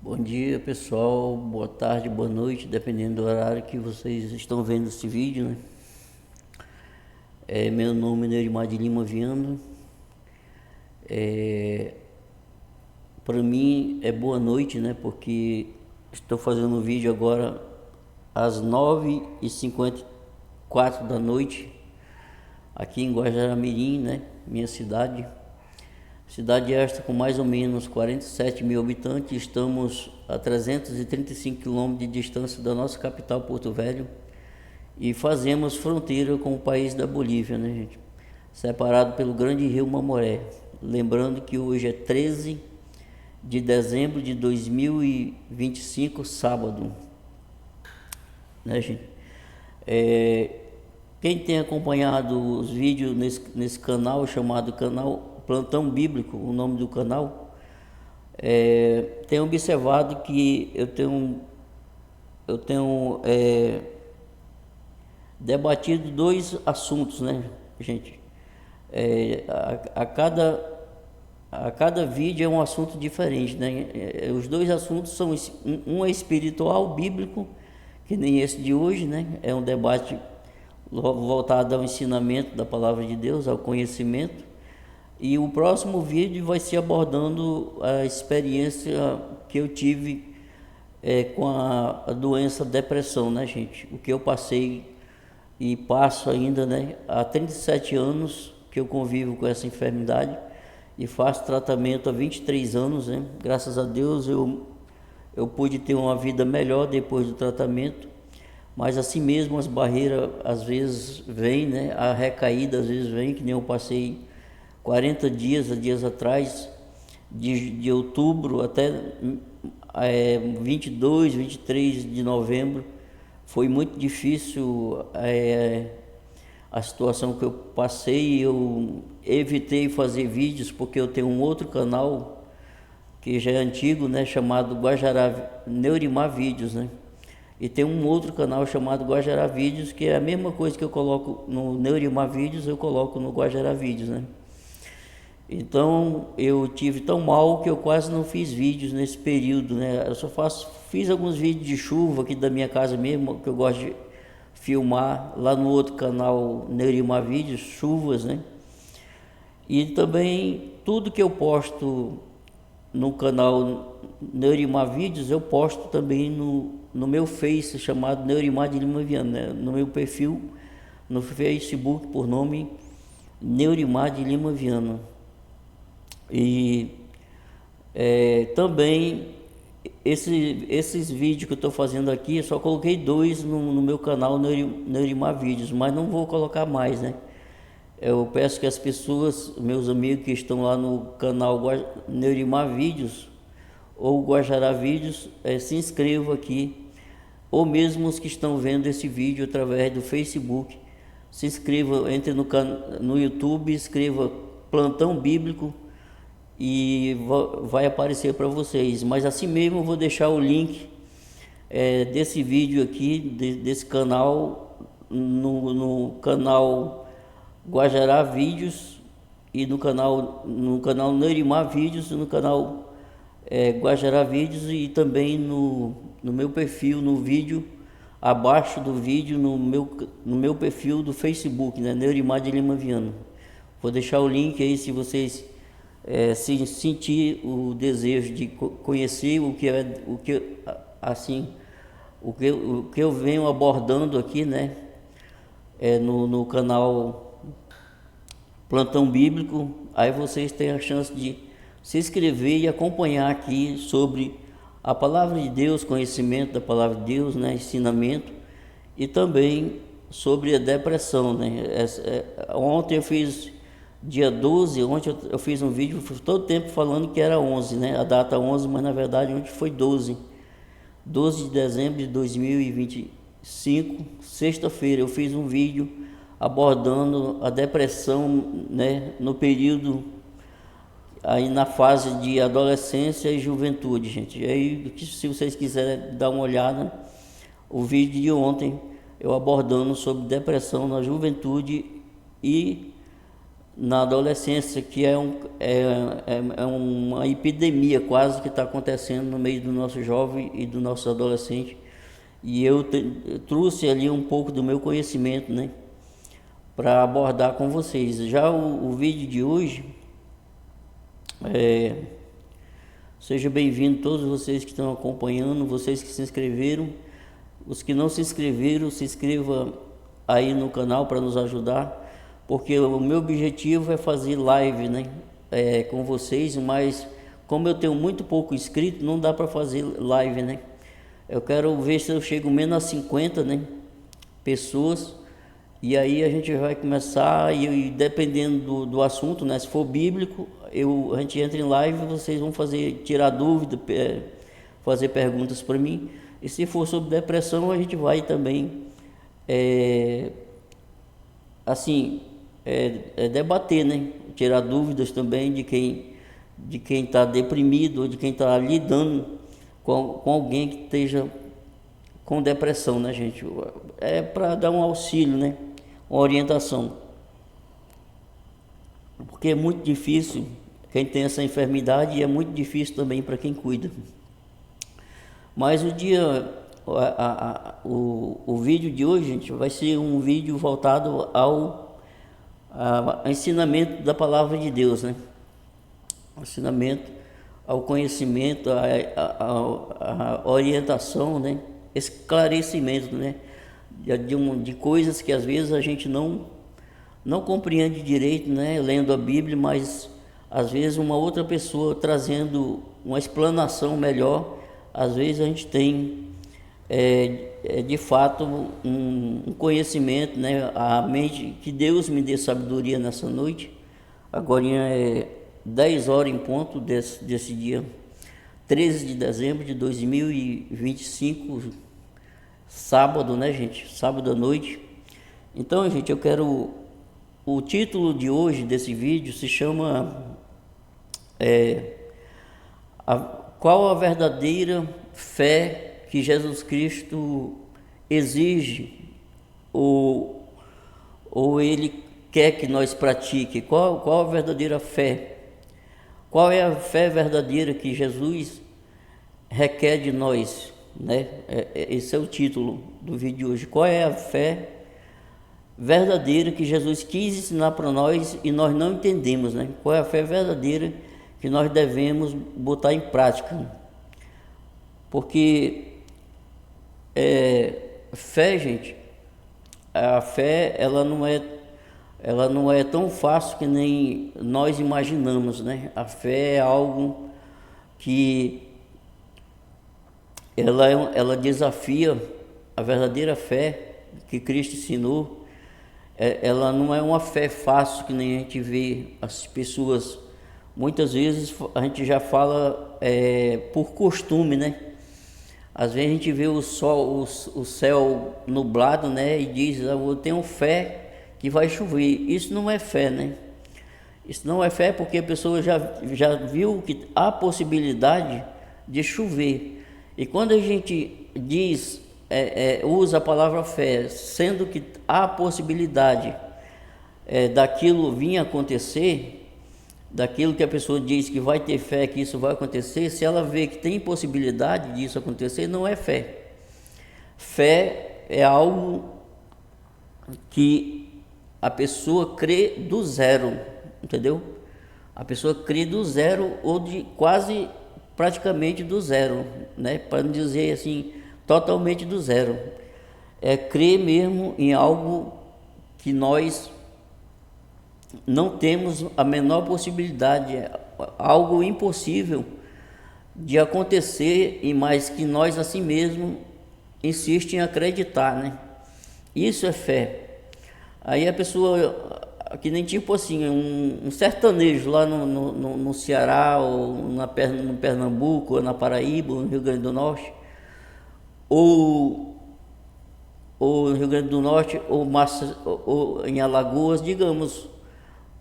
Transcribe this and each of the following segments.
Bom dia, pessoal. Boa tarde, boa noite, dependendo do horário que vocês estão vendo esse vídeo, né? Meu nome é Neurimar de Lima Viana. Para mim é boa noite, né? Porque estou fazendo um vídeo agora às 9h54 da noite, aqui em Guajará-Mirim, né? Minha cidade. Cidade esta com mais ou menos 47 mil habitantes. Estamos a 335 quilômetros de distância da nossa capital, Porto Velho. E fazemos fronteira com o país da Bolívia, né, gente? Separado pelo grande rio Mamoré. Lembrando que hoje é 13 de dezembro de 2025, sábado, né, gente? Quem tem acompanhado os vídeos nesse canal chamado Canal Plantão Bíblico, o nome do canal, tem observado que eu tenho debatido dois assuntos, né, gente? A cada vídeo é um assunto diferente, né? Os dois assuntos são um é espiritual, bíblico, que nem esse de hoje, né? É um debate voltado ao ensinamento da palavra de Deus, ao conhecimento. E o próximo vídeo vai ser abordando a experiência que eu tive com a doença depressão, né, gente? O que eu passei e passo ainda, né? Há 37 anos que eu convivo com essa enfermidade e faço tratamento há 23 anos, né? Graças a Deus eu pude ter uma vida melhor depois do tratamento, mas assim mesmo as barreiras às vezes vêm, né? A recaída às vezes vem, que nem eu passei 40 dias atrás, de outubro até 22, 23 de novembro. Foi muito difícil a situação que eu passei. Eu evitei fazer vídeos porque eu tenho um outro canal que já é antigo, né, chamado Guajará Neurimar Vídeos, né? E tem um outro canal chamado Guajará Vídeos, que é a mesma coisa que eu coloco no Neurimar Vídeos, eu coloco no Guajará Vídeos, né? Então eu tive tão mal que eu quase não fiz vídeos nesse período, né? Eu fiz alguns vídeos de chuva aqui da minha casa mesmo, que eu gosto de filmar lá no outro canal Neurimar Vídeos, chuvas, né? E também tudo que eu posto no canal Neurimar Vídeos, eu posto também no meu Face, chamado Neurimar de Lima Viana, né? No meu perfil no Facebook, por nome Neurimar de Lima Viana. E também esses vídeos que eu estou fazendo aqui, eu só coloquei dois no meu canal Neurimar Vídeos, mas não vou colocar mais, né? Eu peço que as pessoas, meus amigos que estão lá no canal Neurimar Vídeos ou Guajará Vídeos, se inscrevam aqui, ou mesmo os que estão vendo esse vídeo através do Facebook, se inscrevam, entre no YouTube, escreva Plantão Bíblico e vai aparecer para vocês. Mas assim mesmo eu vou deixar o link desse vídeo aqui, desse canal, no canal Guajará Vídeos e no canal Neurimar Vídeos, no canal Guajará Vídeos, e também no meu perfil, no vídeo, abaixo do vídeo, no meu perfil do Facebook, né, Neurimar de Lima Viana. Vou deixar o link aí se vocês se sentir o desejo de conhecer o que eu venho abordando aqui, né, no canal Plantão Bíblico. Aí vocês têm a chance de se inscrever e acompanhar aqui sobre a palavra de Deus, conhecimento da palavra de Deus, né, ensinamento, e também sobre a depressão, né. Ontem eu fiz dia 12, ontem eu fiz um vídeo todo tempo falando que era 11, né, a data 11, mas na verdade ontem foi 12 de dezembro de 2025, sexta-feira. Eu fiz um vídeo abordando a depressão, né, no período aí na fase de adolescência e juventude, gente. E aí, se vocês quiserem dar uma olhada, o vídeo de ontem eu abordando sobre depressão na juventude e na adolescência, que é uma epidemia quase que está acontecendo no meio do nosso jovem e do nosso adolescente. E eu trouxe ali um pouco do meu conhecimento, né, para abordar com vocês. Já o vídeo de hoje, seja bem-vindo todos vocês que estão acompanhando, vocês que se inscreveram, os que não se inscreveram, se inscreva aí no canal para nos ajudar, porque o meu objetivo é fazer live, né, com vocês, mas como eu tenho muito pouco inscrito, não dá para fazer live, né. Eu quero ver se eu chego menos a 50, né, pessoas, e aí a gente vai começar, e dependendo do assunto, né, se for bíblico, a gente entra em live, vocês vão tirar dúvida, fazer perguntas para mim, e se for sobre depressão, a gente vai também, debater, né, tirar dúvidas também de quem está deprimido, ou de quem está lidando com alguém que esteja com depressão, né, gente? É para dar um auxílio, né? Uma orientação. Porque é muito difícil quem tem essa enfermidade, e é muito difícil também para quem cuida. Mas o vídeo de hoje, gente, vai ser um vídeo voltado ao ensinamento da palavra de Deus, né? Ensinamento ao conhecimento, a orientação, né? Esclarecimento, né? De coisas que às vezes a gente não compreende direito, né? Lendo a Bíblia, mas às vezes uma outra pessoa trazendo uma explanação melhor, às vezes a gente tem de fato um conhecimento, né? A mente, que Deus me dê sabedoria nessa noite. Agora 10 horas em ponto desse dia 13 de dezembro de 2025, sábado, né, gente? Sábado à noite. Então, gente, o título de hoje desse vídeo se chama qual a verdadeira fé que Jesus Cristo exige ou Ele quer que nós pratique? Qual a verdadeira fé? Qual é a fé verdadeira que Jesus requer de nós, né? Esse é o título do vídeo de hoje. Qual é a fé verdadeira que Jesus quis ensinar para nós e nós não entendemos, né? Qual é a fé verdadeira que nós devemos botar em prática? Porque fé, gente, a fé ela não é tão fácil que nem nós imaginamos, né? A fé é algo que ela desafia a verdadeira fé que Cristo ensinou. Ela não é uma fé fácil que nem a gente vê as pessoas. Muitas vezes a gente já fala por costume, né? Às vezes a gente vê o céu nublado, né? E diz, eu tenho fé que vai chover. Isso não é fé, né? Isso não é fé, porque a pessoa já viu que há possibilidade de chover. E quando a gente usa a palavra fé, sendo que há possibilidade daquilo vir acontecer, daquilo que a pessoa diz que vai ter fé que isso vai acontecer, se ela vê que tem possibilidade disso acontecer, não é fé. Fé é algo que a pessoa crê do zero, entendeu? A pessoa crê do zero, ou de quase praticamente do zero, né? Para não dizer assim, totalmente do zero. É crer mesmo em algo que nós não temos a menor possibilidade, algo impossível de acontecer, e mais que nós assim mesmo insistem em acreditar, né? Isso é fé. Aí a pessoa, que nem tipo assim, um sertanejo lá no Ceará, ou no Pernambuco, ou na Paraíba, ou no Rio Grande do Norte, ou no Rio Grande do Norte, ou em Alagoas, digamos,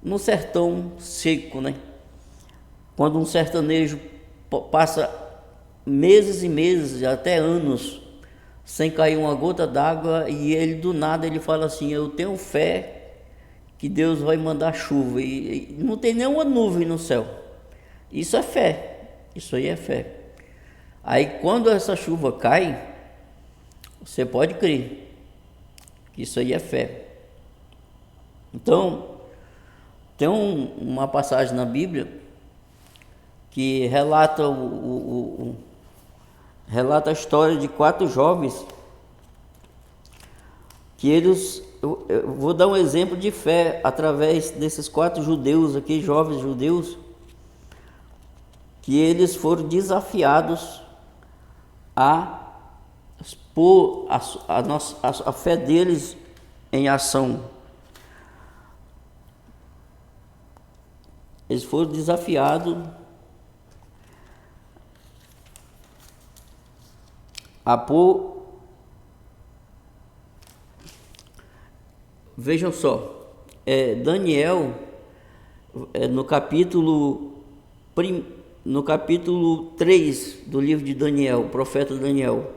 no sertão seco, né? Quando um sertanejo passa meses e meses, até anos, sem cair uma gota d'água, e ele do nada ele fala assim, eu tenho fé que Deus vai mandar chuva e não tem nenhuma nuvem no céu. Isso é fé, isso aí é fé. Aí quando essa chuva cai, você pode crer que isso aí é fé. Então, tem uma passagem na Bíblia que relata, relata a história de 4 jovens que eles... Eu vou dar um exemplo de fé através desses 4 judeus aqui, jovens judeus, que eles foram desafiados a pôr a fé deles em ação. Eles foram desafiados a pôr. Vejam só, Daniel, no capítulo 3 do livro de Daniel, o profeta Daniel,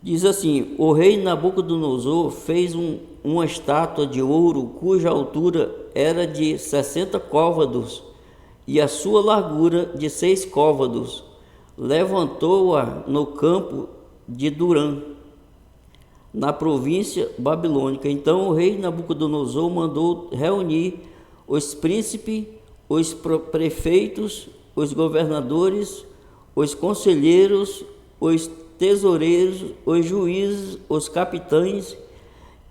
diz assim: o rei Nabucodonosor fez uma estátua de ouro cuja altura era de 60 côvados e a sua largura de 6 côvados. Levantou-a no campo de Durã, na província babilônica. Então o rei Nabucodonosor mandou reunir os príncipes, os prefeitos, os governadores, os conselheiros, os tesoureiros, os juízes, os capitães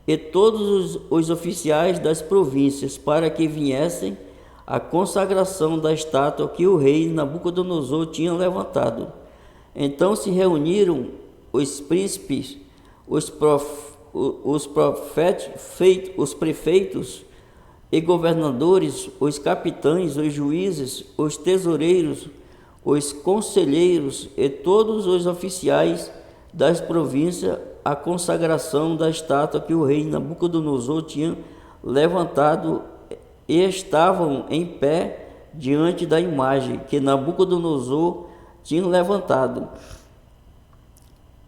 e todos os oficiais das províncias, para que viessem à consagração da estátua que o rei Nabucodonosor tinha levantado. Então se reuniram os príncipes, os prefeitos e governadores, os capitães, os juízes, os tesoureiros, os conselheiros e todos os oficiais das províncias à consagração da estátua que o rei Nabucodonosor tinha levantado, e estavam em pé diante da imagem que Nabucodonosor tinha levantado.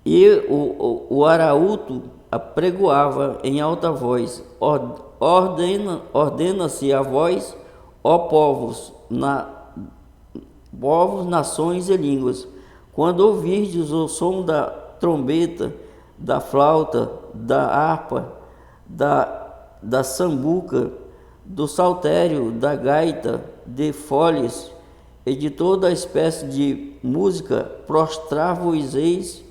E o arauto apregoava em alta voz: ordena-se a vós, ó povos, nações e línguas, quando ouvirdes o som da trombeta, da flauta, da harpa, da sambuca, do saltério, da gaita, de foles e de toda a espécie de música, prostrar-vos-eis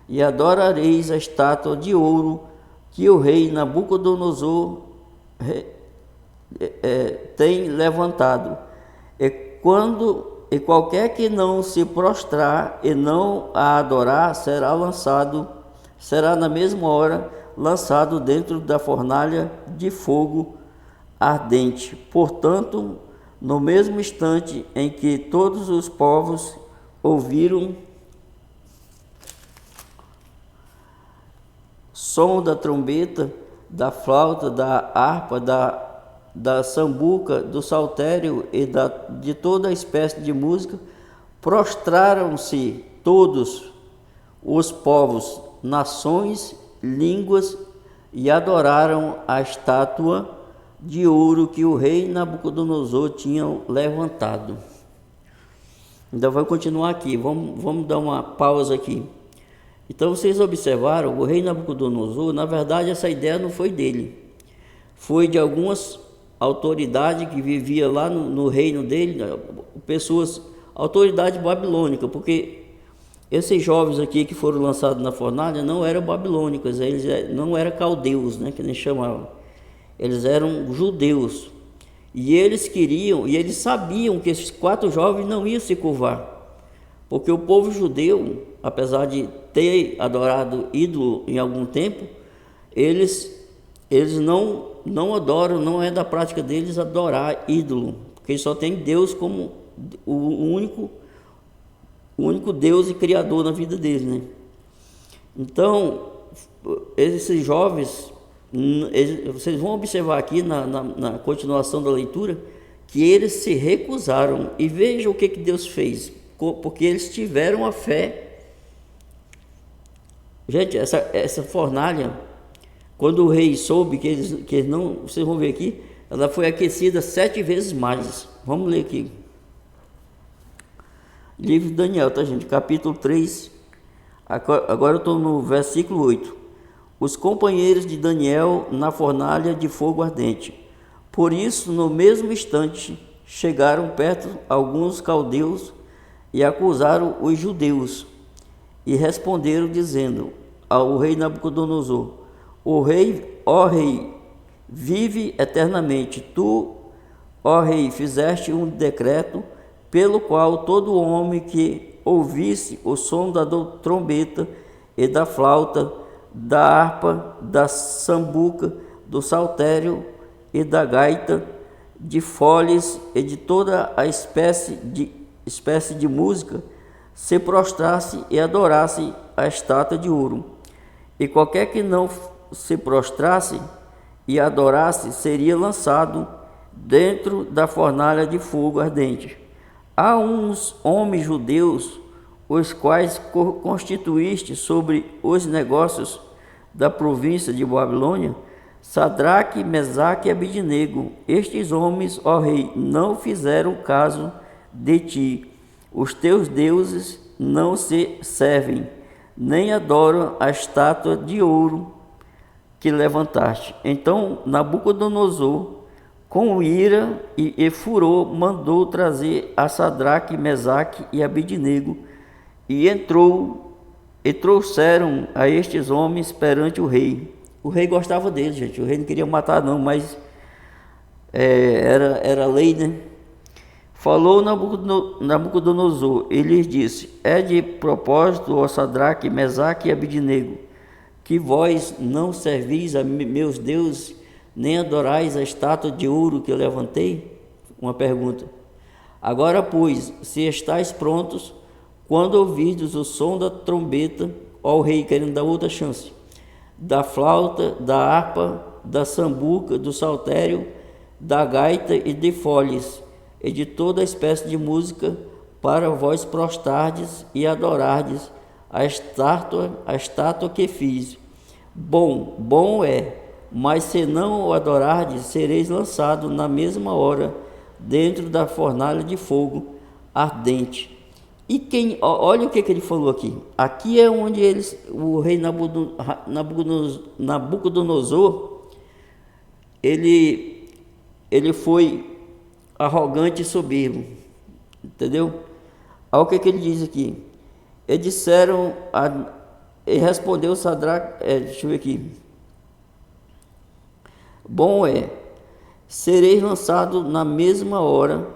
e adorareis a estátua de ouro que o rei Nabucodonosor tem levantado. E qualquer que não se prostrar e não a adorar será na mesma hora lançado dentro da fornalha de fogo ardente. Portanto, no mesmo instante em que todos os povos ouviram som da trombeta, da flauta, da harpa, da sambuca, do saltério e de toda a espécie de música, prostraram-se todos os povos, nações, línguas, e adoraram a estátua de ouro que o rei Nabucodonosor tinha levantado. Ainda vai continuar aqui, vamos dar uma pausa aqui. Então vocês observaram, o rei Nabucodonosor, na verdade essa ideia não foi dele, foi de algumas autoridades que viviam lá no reino dele, autoridade babilônica, porque esses jovens aqui que foram lançados na fornalha não eram babilônicos, eles não eram caldeus, né, que eles chamavam, eles eram judeus, e eles sabiam que esses 4 jovens não iam se curvar, porque o povo judeu, apesar de ter adorado ídolo em algum tempo, eles não adoram, não é da prática deles adorar ídolo, porque eles só tem Deus como o único Deus e Criador na vida deles, né? Então, esses jovens, vocês vão observar aqui na continuação da leitura, que eles se recusaram, e veja o que Deus fez, porque eles tiveram a fé. Gente, essa fornalha, Quando o rei soube que eles não, vocês vão ver aqui, ela foi aquecida 7 vezes mais. Vamos ler aqui. Livro de Daniel, tá, gente? Capítulo 3. Agora eu estou no versículo 8. Os companheiros de Daniel na fornalha de fogo ardente. Por isso, no mesmo instante, chegaram perto alguns caldeus e acusaram os judeus. E responderam, dizendo ao rei Nabucodonosor: o rei, ó rei, vive eternamente. Tu, ó rei, fizeste um decreto pelo qual todo homem que ouvisse o som da trombeta e da flauta, da harpa, da sambuca, do saltério e da gaita, de foles e de toda a espécie de música, se prostrasse e adorasse a estátua de ouro. E qualquer que não se prostrasse e adorasse seria lançado dentro da fornalha de fogo ardente. Há uns homens judeus, os quais constituíste sobre os negócios da província de Babilônia, Sadraque, Mesaque e Abidnego. Estes homens, ó rei, não fizeram caso de ti. Os teus deuses não se servem, nem adoram a estátua de ouro que levantaste. Então Nabucodonosor, com ira e furor, mandou trazer a Sadraque, Mesaque e Abidnego, e trouxeram a estes homens perante o rei. O rei gostava deles, gente. O rei não queria matar não, mas era lei, né? Falou Nabucodonosor e lhes disse: é de propósito, ó Sadraque, Mesaque e Abidnego, que vós não servis a meus deuses, nem adorais a estátua de ouro que eu levantei? Uma pergunta. Agora, pois, se estáis prontos, quando ouvirdes o som da trombeta, ó rei, querendo dar outra chance, da flauta, da harpa, da sambuca, do saltério, da gaita e de foles, e de toda espécie de música, para vós prostardes e adorardes a estátua que fiz. Bom é, mas se não o adorardes, sereis lançado na mesma hora dentro da fornalha de fogo ardente. E olha o que ele falou aqui. Aqui é onde o rei Nabucodonosor, ele foi arrogante e soberbo, entendeu? Olha o que ele diz aqui. Eles disseram, e respondeu Sadraque, deixa eu ver aqui. Bom é, sereis lançado na mesma hora,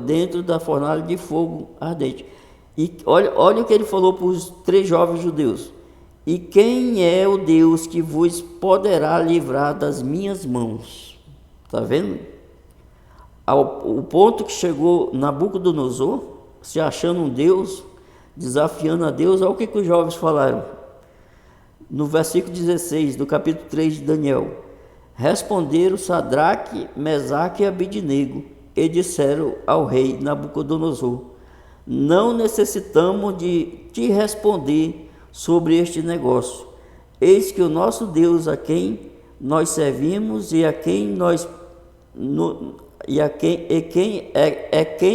dentro da fornalha de fogo ardente. E olha o que ele falou para os 3 jovens judeus. E quem é o Deus que vos poderá livrar das minhas mãos? Está vendo? O ponto que chegou Nabucodonosor, se achando um Deus, desafiando a Deus. Olha o que os jovens falaram. No versículo 16 do capítulo 3 de Daniel. Responderam Sadraque, Mesaque e Abidnego e disseram ao rei Nabucodonosor: não necessitamos de te responder sobre este negócio. Eis que o nosso Deus, a quem nós servimos e quem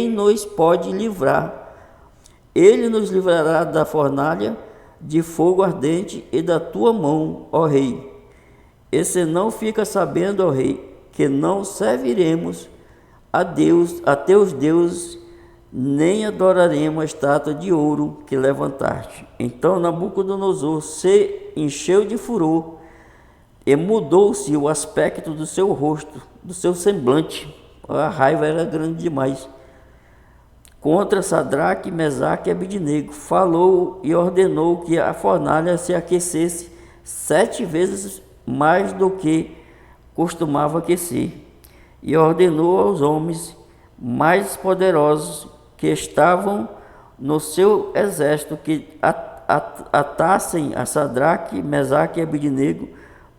nos pode livrar. Ele nos livrará da fornalha de fogo ardente e da tua mão, ó rei. E se não fica sabendo, ó rei, que não serviremos a teus deuses, nem adoraremos a estátua de ouro que levantaste. Então Nabucodonosor se encheu de furor e mudou-se o aspecto do seu rosto, do seu semblante. A raiva era grande demais. Contra Sadraque, Mesaque e Abidnego, falou e ordenou que a fornalha se aquecesse 7 vezes mais do que costumava aquecer, e ordenou aos homens mais poderosos que estavam no seu exército que atassem a Sadraque, Mesaque e Abidnego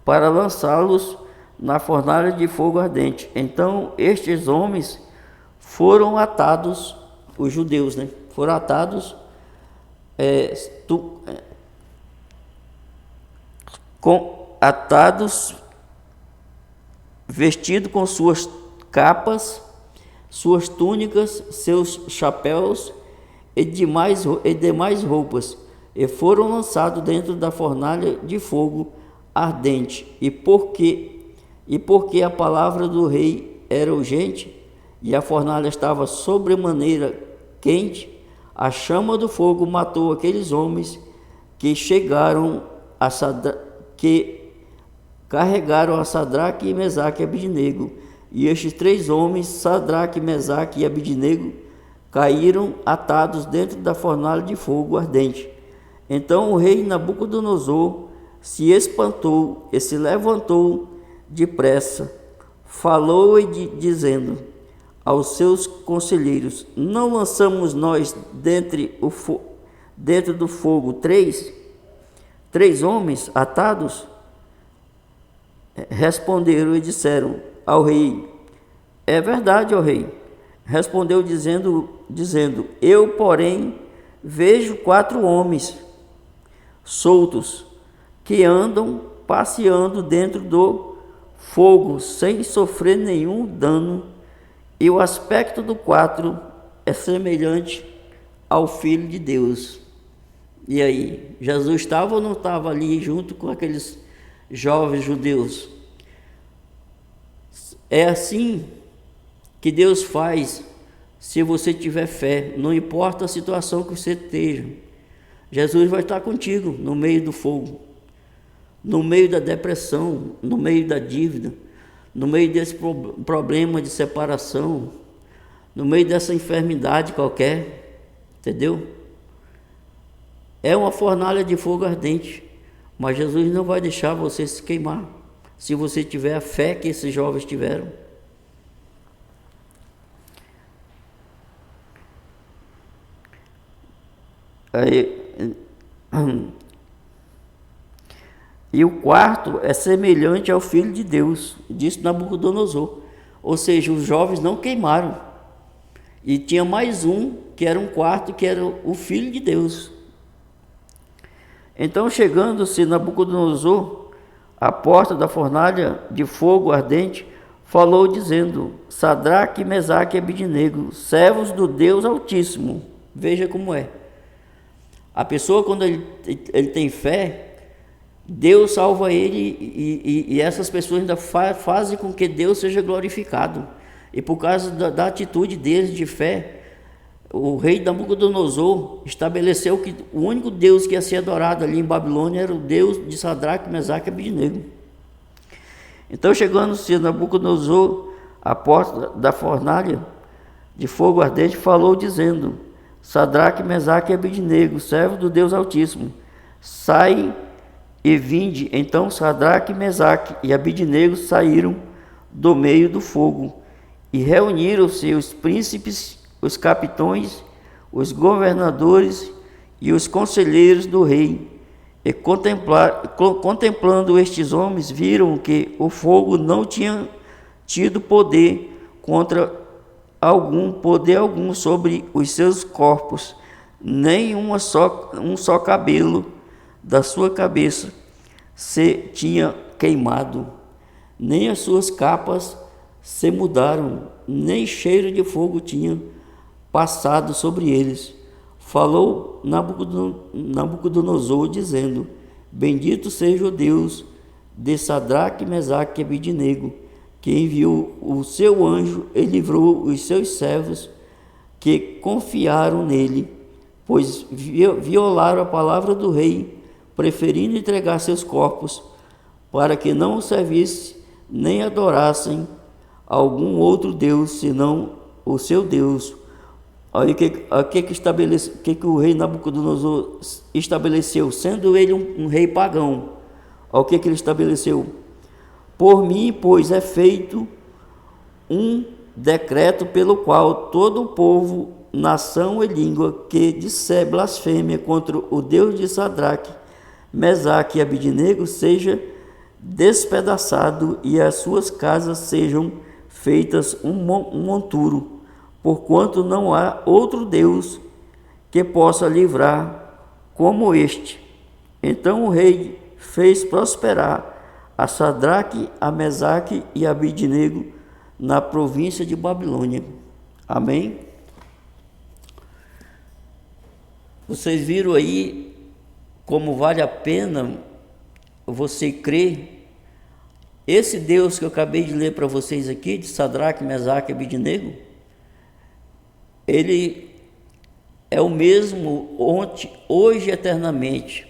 para lançá-los na fornalha de fogo ardente. Então estes homens foram atados, os judeus, né? Foram atados atados, vestidos com suas capas, suas túnicas, seus chapéus e demais roupas, e foram lançados dentro da fornalha de fogo ardente. E porque a palavra do rei era urgente, e a fornalha estava sobremaneira quente, a chama do fogo matou aqueles homens que carregaram a Sadraque, Mesaque e Abidnego. E estes 3 homens, Sadraque, Mesaque e Abidnego, caíram atados dentro da fornalha de fogo ardente. Então o rei Nabucodonosor se espantou e se levantou depressa, falou dizendo aos seus conselheiros: não lançamos nós dentro do fogo três homens atados? Responderam e disseram ao rei: é verdade, ó rei. Respondeu dizendo: eu, porém, vejo 4 homens soltos que andam passeando dentro do fogo sem sofrer nenhum dano, e o aspecto do 4 é semelhante ao Filho de Deus. E aí, Jesus estava ou não estava ali junto com aqueles jovens judeus? É assim que Deus faz se você tiver fé, não importa a situação que você esteja. Jesus vai estar contigo no meio do fogo, no meio da depressão, no meio da dívida, no meio desse problema de separação, no meio dessa enfermidade qualquer, entendeu? É uma fornalha de fogo ardente, mas Jesus não vai deixar você se queimar, se você tiver a fé que esses jovens tiveram. E o 4 é semelhante ao Filho de Deus, disse Nabucodonosor. Ou seja, os jovens não queimaram. E tinha mais um, que era um 4, que era o Filho de Deus. Então, chegando-se Nabucodonosor à porta da fornalha de fogo ardente, falou dizendo: Sadraque, Mesaque e Abidnego, servos do Deus Altíssimo. Veja como é. A pessoa, quando ele tem fé, Deus salva ele, e essas pessoas ainda fazem com que Deus seja glorificado. E por causa da atitude deles de fé, o rei Nabucodonosor estabeleceu que o único Deus que ia ser adorado ali em Babilônia era o Deus de Sadraque, Mesaque e Abidnego. Então, chegando-se Nabucodonosor à porta da fornalha de fogo ardente, falou dizendo: Sadraque, Mesaque e Abidnego, servo do Deus Altíssimo, sai e vinde. Então Sadraque, Mesaque e Abidnego saíram do meio do fogo, e reuniram-se os príncipes, os capitões, os governadores e os conselheiros do rei. E contemplando estes homens, viram que o fogo não tinha tido poder algum sobre os seus corpos, nem um só cabelo da sua cabeça se tinha queimado, nem as suas capas se mudaram, nem cheiro de fogo tinha passado sobre eles. Falou Nabucodonosor, dizendo: bendito seja o Deus de Sadraque, Mesaque e Abidnego, que enviou o seu anjo e livrou os seus servos que confiaram nele, pois violaram a palavra do rei, preferindo entregar seus corpos, para que não o servissem nem adorassem algum outro Deus, senão o seu Deus. Aí que o rei Nabucodonosor estabeleceu, sendo ele um rei pagão. O que ele estabeleceu? Por mim, pois, é feito um decreto pelo qual todo o povo, nação e língua que disser blasfêmia contra o Deus de Sadraque, Mesaque e Abidnego seja despedaçado, e as suas casas sejam feitas um monturo, porquanto não há outro Deus que possa livrar como este. Então o rei fez prosperar a Sadraque, a Mesaque e a Abidnego na província de Babilônia. Amém? Vocês viram aí como vale a pena você crer? Esse Deus que eu acabei de ler para vocês aqui, de Sadraque, Mesaque e Abidnego, ele é o mesmo ontem, hoje e eternamente.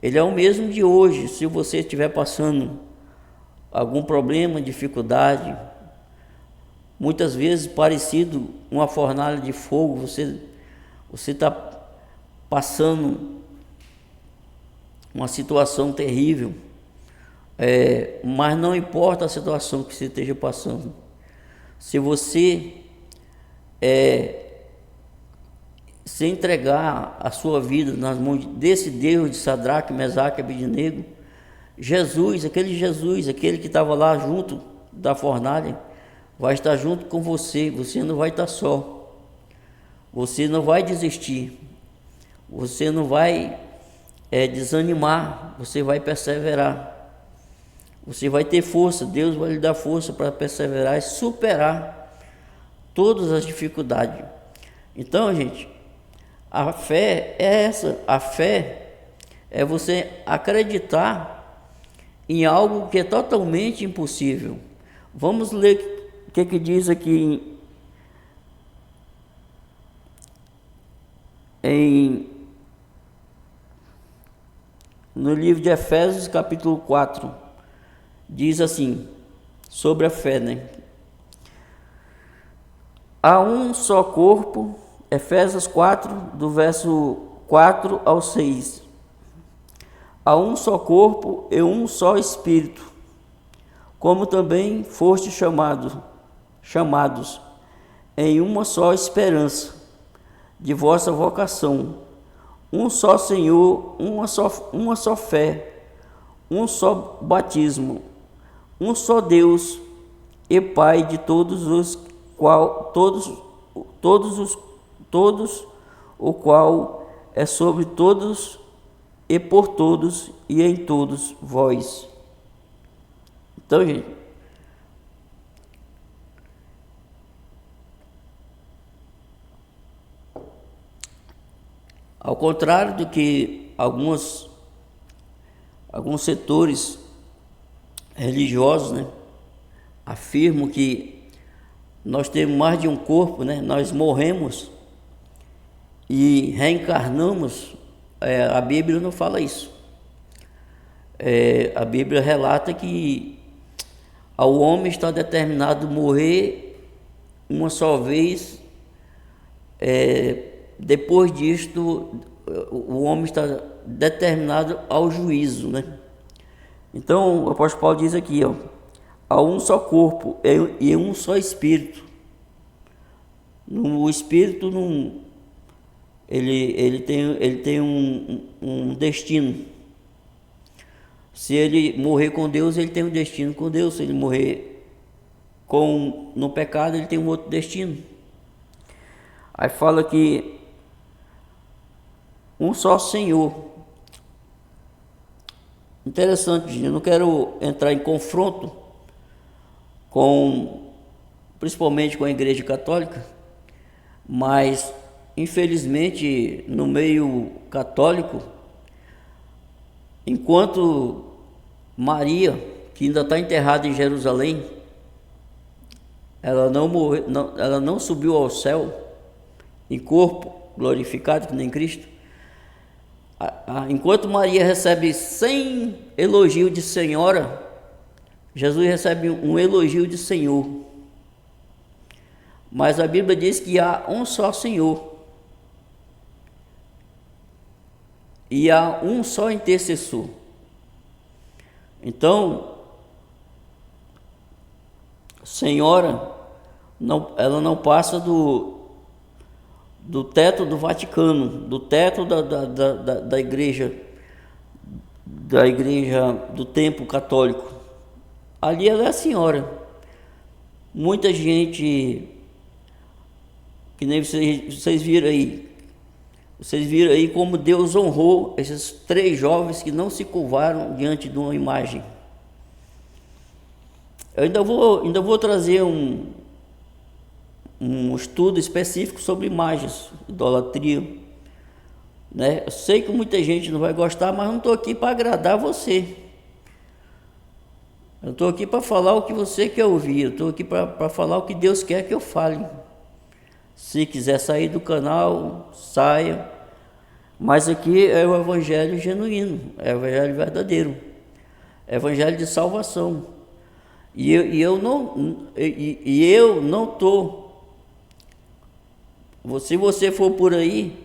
Ele é o mesmo de hoje. Se você estiver passando algum problema, dificuldade, muitas vezes parecido uma fornalha de fogo, você está passando uma situação terrível, mas não importa a situação que você esteja passando, se você se entregar a sua vida nas mãos desse Deus de Sadraque, Mesaque e Abidnego, Jesus, aquele que estava lá junto da fornalha, vai estar junto com você. Você não vai estar só, você não vai desistir, você não vai desanimar, você vai perseverar, você vai ter força. Deus vai lhe dar força para perseverar e superar todas as dificuldades. Então, gente, a fé é essa. A fé é você acreditar em algo que é totalmente impossível. Vamos ler o que diz aqui no livro de Efésios, capítulo 4. Diz assim, sobre a fé, né? Há um só corpo, Efésios 4, do verso 4 ao 6. Há um só corpo e um só Espírito, como também foste chamados em uma só esperança de vossa vocação, um só Senhor, uma só fé, um só batismo, um só Deus e Pai de todos, o qual é sobre todos e por todos e em todos vós. Então, gente, ao contrário do que alguns setores religiosos, né, afirmam que nós temos mais de um corpo, né? Nós morremos e reencarnamos. A Bíblia não fala isso. A Bíblia relata que ao homem está determinado morrer uma só vez. Depois disto, o homem está determinado ao juízo, né? Então, o apóstolo Paulo diz aqui, há um só corpo e um só Espírito. O Espírito não, ele tem um destino. Se ele morrer com Deus, ele tem um destino com Deus. Se ele morrer no pecado, ele tem um outro destino. Aí fala que um só Senhor. Interessante, gente. Eu não quero entrar em confronto principalmente com a Igreja Católica, mas infelizmente no meio católico, enquanto Maria, que ainda está enterrada em Jerusalém, ela não subiu ao céu em corpo glorificado que nem Cristo. Enquanto Maria recebe 100 elogios de Senhora, Jesus recebe um elogio de Senhor. Mas a Bíblia diz que há um só Senhor e há um só intercessor. Então, Senhora, ela não passa do teto do Vaticano, do teto da igreja do templo católico. Ali ela é a Senhora. Muita gente, que nem vocês viram aí como Deus honrou esses 3 jovens que não se curvaram diante de uma imagem. Eu ainda vou trazer um estudo específico sobre imagens, idolatria, né? Eu sei que muita gente não vai gostar, mas não estou aqui para agradar você. Eu estou aqui para falar o que você quer ouvir, eu estou aqui para falar o que Deus quer que eu fale. Se quiser sair do canal, saia. Mas aqui é o evangelho genuíno, é o evangelho verdadeiro, é o evangelho de salvação. E eu não estou. Se você for por aí,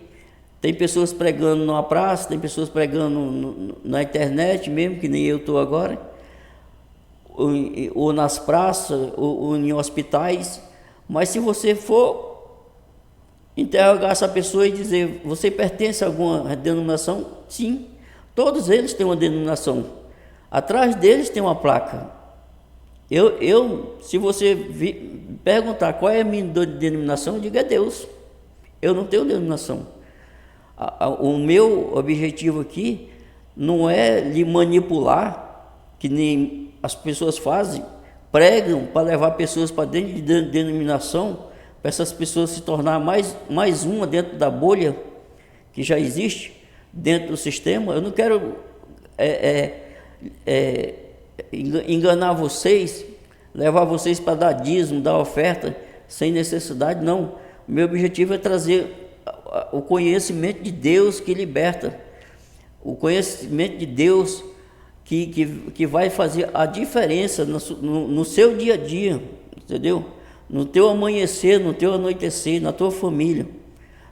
tem pessoas pregando numa praça, tem pessoas pregando na internet mesmo, que nem eu estou agora, ou nas praças, ou em hospitais. Mas se você for interrogar essa pessoa e dizer, você pertence a alguma denominação? Sim, todos eles têm uma denominação. Atrás deles tem uma placa. Se você perguntar qual é a minha denominação, eu digo é Deus. Eu não tenho denominação. O meu objetivo aqui não é lhe manipular, que nem as pessoas fazem, pregam para levar pessoas para dentro de denominação, para essas pessoas se tornar mais uma dentro da bolha que já existe, dentro do sistema. Eu não quero enganar vocês, levar vocês para dar dízimo, dar oferta, sem necessidade, não. Meu objetivo é trazer o conhecimento de Deus que liberta, o conhecimento de Deus que vai fazer a diferença no seu dia a dia, entendeu? No teu amanhecer, no teu anoitecer, na tua família,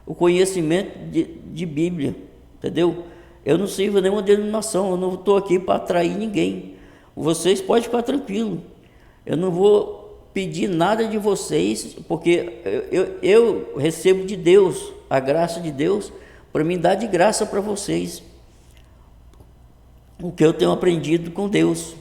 o conhecimento de Bíblia, entendeu? Eu não sirvo a nenhuma denominação, eu não estou aqui para atrair ninguém. Vocês podem ficar tranquilos, eu não vou pedir nada de vocês, porque eu recebo de Deus, a graça de Deus, para me dar de graça para vocês, o que eu tenho aprendido com Deus.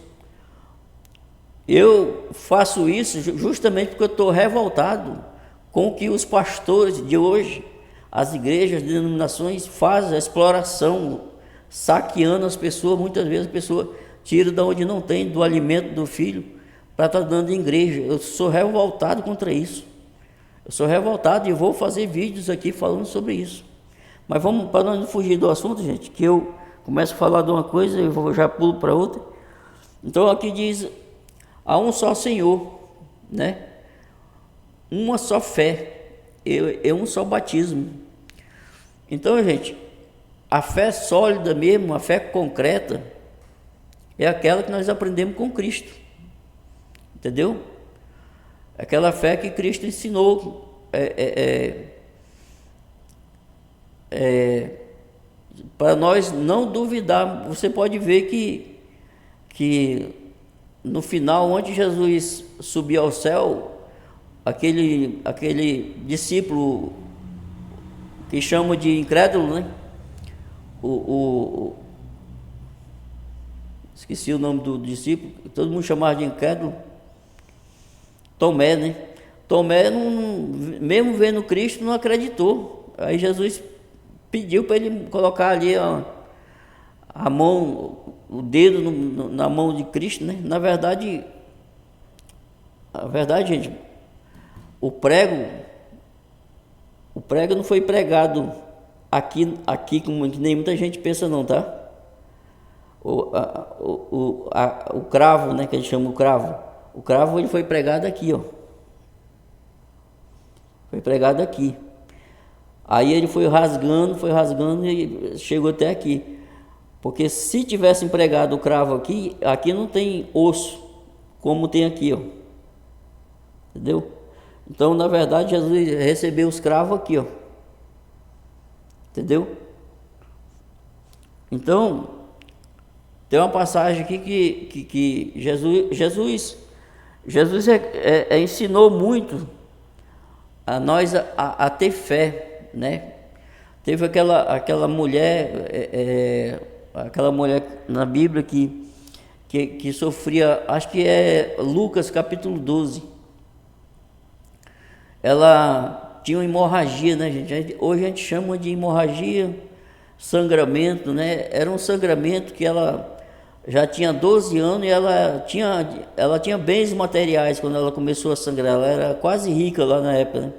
Eu faço isso justamente porque eu estou revoltado com o que os pastores de hoje, as igrejas, as denominações fazem, a exploração, saqueando as pessoas. Muitas vezes a pessoa tira de onde não tem, do alimento do filho, para estar dando em igreja. Eu sou revoltado contra isso. Eu sou revoltado e vou fazer vídeos aqui falando sobre isso. Mas vamos, para não fugir do assunto, gente, que eu começo a falar de uma coisa e já pulo para outra. Então aqui diz: há um só Senhor, né? Uma só fé, é um só batismo. Então, gente, a fé sólida mesmo, a fé concreta, é aquela que nós aprendemos com Cristo, entendeu? Aquela fé que Cristo ensinou, para nós não duvidar. Você pode ver que no final, onde Jesus subiu ao céu, aquele discípulo que chama de incrédulo, né? Esqueci o nome do discípulo, todo mundo chamava de incrédulo. Tomé, né? Tomé, mesmo vendo Cristo, não acreditou. Aí Jesus pediu para ele colocar ali a mão, o dedo na mão de Cristo, né? Na verdade, gente, o prego não foi pregado aqui como que nem muita gente pensa, não, tá? O cravo, né, que a gente chama o cravo ele foi pregado aqui, ó. Foi pregado aqui. Aí ele foi rasgando e chegou até aqui. Porque se tivessem pregado o cravo aqui não tem osso, como tem aqui, ó. Entendeu? Então, na verdade, Jesus recebeu os cravos aqui, ó. Entendeu? Então, tem uma passagem aqui que Jesus ensinou muito a nós a ter fé, né? Teve aquela mulher na Bíblia que sofria, acho que é Lucas capítulo 12. Ela tinha uma hemorragia, né, gente? Hoje a gente chama de hemorragia, sangramento, né? Era um sangramento que ela já tinha 12 anos e ela tinha bens materiais quando ela começou a sangrar. Ela era quase rica lá na época, né?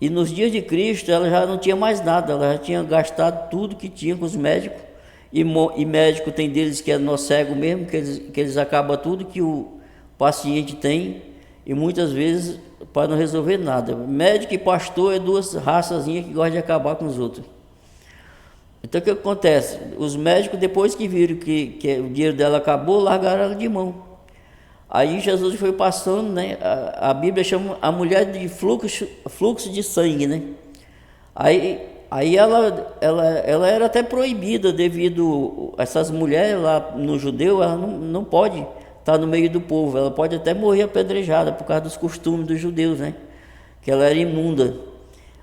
E nos dias de Cristo ela já não tinha mais nada, ela já tinha gastado tudo que tinha com os médicos. E médico tem deles que é nó cego mesmo, que eles acabam tudo que o paciente tem, e muitas vezes para não resolver nada. Médico e pastor é duas raçazinhas que gostam de acabar com os outros. Então o que acontece? Os médicos, depois que viram que o dinheiro dela acabou, largaram ela de mão. Aí Jesus foi passando, né? A Bíblia chama a mulher de fluxo de sangue, né? Aí ela era até proibida devido a essas mulheres lá no judeu, ela não pode estar no meio do povo, ela pode até morrer apedrejada por causa dos costumes dos judeus, né? Que ela era imunda.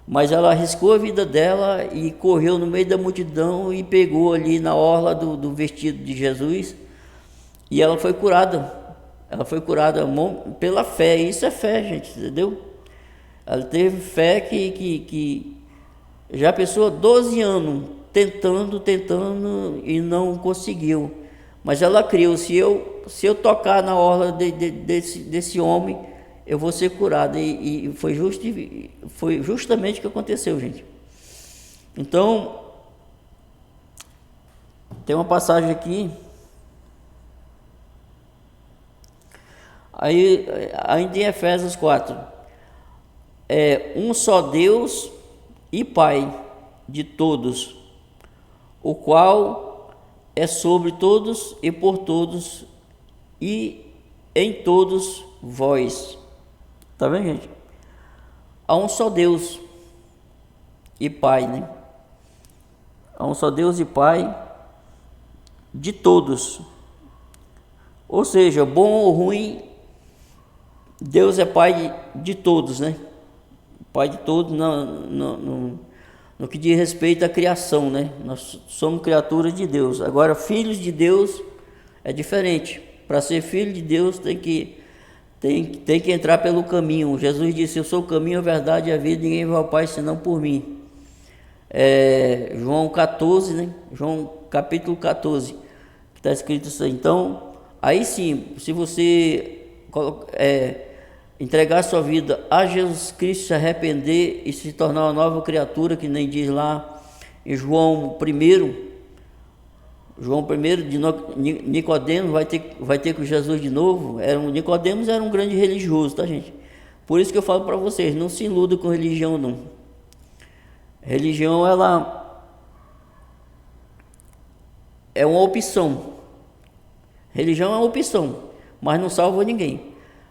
Mas ela arriscou a vida dela e correu no meio da multidão e pegou ali na orla do vestido de Jesus, e ela foi curada. Ela foi curada pela fé. Isso é fé, gente, entendeu? Ela teve fé que já pensou 12 anos tentando e não conseguiu. Mas ela creu, se eu tocar na orla desse homem, eu vou ser curada. E foi justamente o que aconteceu, gente. Então, tem uma passagem aqui. Aí, ainda em Efésios 4, um só Deus e Pai de todos, o qual é sobre todos e por todos e em todos vós. Tá vendo, gente? Há um só Deus e Pai, né? Há um só Deus e Pai de todos. Ou seja, bom ou ruim, Deus é Pai de todos, né? Pai de todos no que diz respeito à criação, né? Nós somos criaturas de Deus. Agora, filhos de Deus é diferente. Para ser filho de Deus tem que entrar pelo caminho. Jesus disse: eu sou o caminho, a verdade e a vida, ninguém vai ao Pai senão por mim. João 14, né? João capítulo 14, que está escrito isso aí. Então, aí sim, se você entregar sua vida a Jesus Cristo, se arrepender e se tornar uma nova criatura, que nem diz lá em João 1, de Nicodemos vai ter com Jesus de novo. Nicodemos era um grande religioso, tá, gente? Por isso que eu falo para vocês, não se iludam com religião, não. Religião, ela é uma opção. Religião é uma opção, mas não salva ninguém.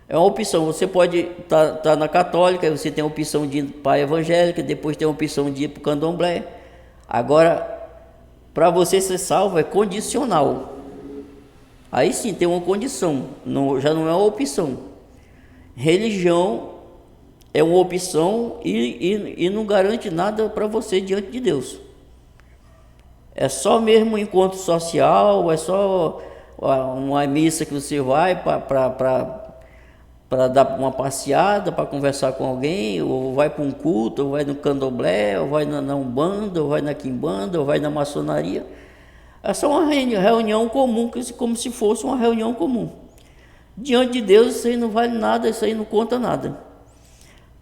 É uma opção. Você pode estar na católica, aí você tem a opção de ir para a evangélica, depois tem a opção de ir para o candomblé. Agora, para você ser salvo é condicional. Aí sim tem uma condição, já não é uma opção. Religião é uma opção e não garante nada para você diante de Deus. É só mesmo um encontro social, é só uma missa que você vai para dar uma passeada, para conversar com alguém, ou vai para um culto, ou vai no candomblé, ou vai na umbanda, ou vai na quimbanda, ou vai na maçonaria. É só uma reunião comum, como se fosse uma reunião comum. Diante de Deus isso aí não vale nada, isso aí não conta nada.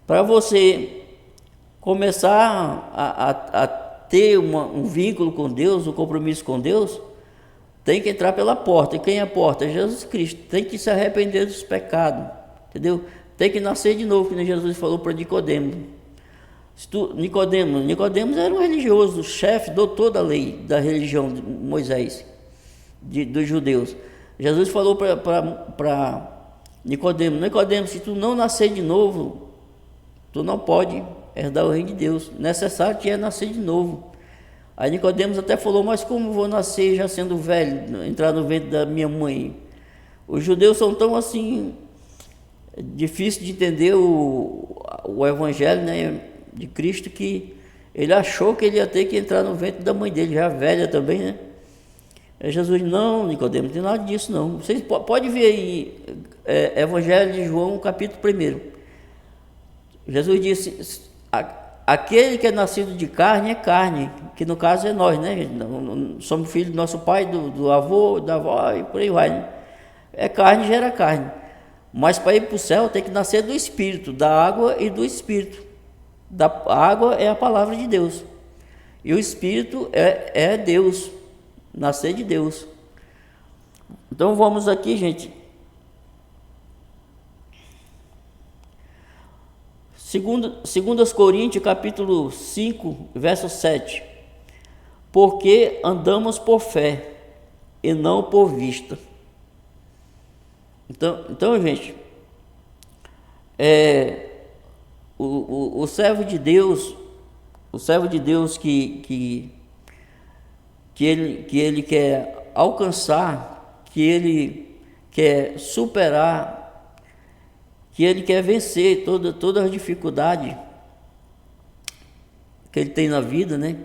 Para você começar a ter um vínculo com Deus, um compromisso com Deus, tem que entrar pela porta. E quem é a porta? É Jesus Cristo. Tem que se arrepender dos pecados. Entendeu? Tem que nascer de novo, como Jesus falou para Nicodemos. Nicodemos era um religioso, chefe, doutor da lei, da religião de Moisés, dos judeus. Jesus falou para Nicodemos, se tu não nascer de novo, tu não pode herdar o reino de Deus. Necessário que é nascer de novo. Aí Nicodemos até falou: mas como vou nascer já sendo velho, entrar no ventre da minha mãe? Os judeus são tão assim, difícil de entender o evangelho, né, de Cristo, que ele achou que ele ia ter que entrar no ventre da mãe dele, já velha também, né? Aí Jesus: não, Nicodemos, não tem nada disso não. Vocês podem ver aí, Evangelho de João, capítulo 1. Jesus disse: aquele que é nascido de carne é carne, que no caso é nós, né? Somos filhos do nosso pai, do avô, da avó e por aí vai, né? É carne, gera carne. Mas para ir para o céu tem que nascer do Espírito, da água e do Espírito. A água é a palavra de Deus. E o Espírito é Deus, nascer de Deus. Então vamos aqui, gente. Segundo aos Coríntios, capítulo 5, verso 7. Porque andamos por fé e não por vista. Então gente, o servo de Deus, que ele quer alcançar, que ele quer superar, que ele quer vencer toda a dificuldade que ele tem na vida, né?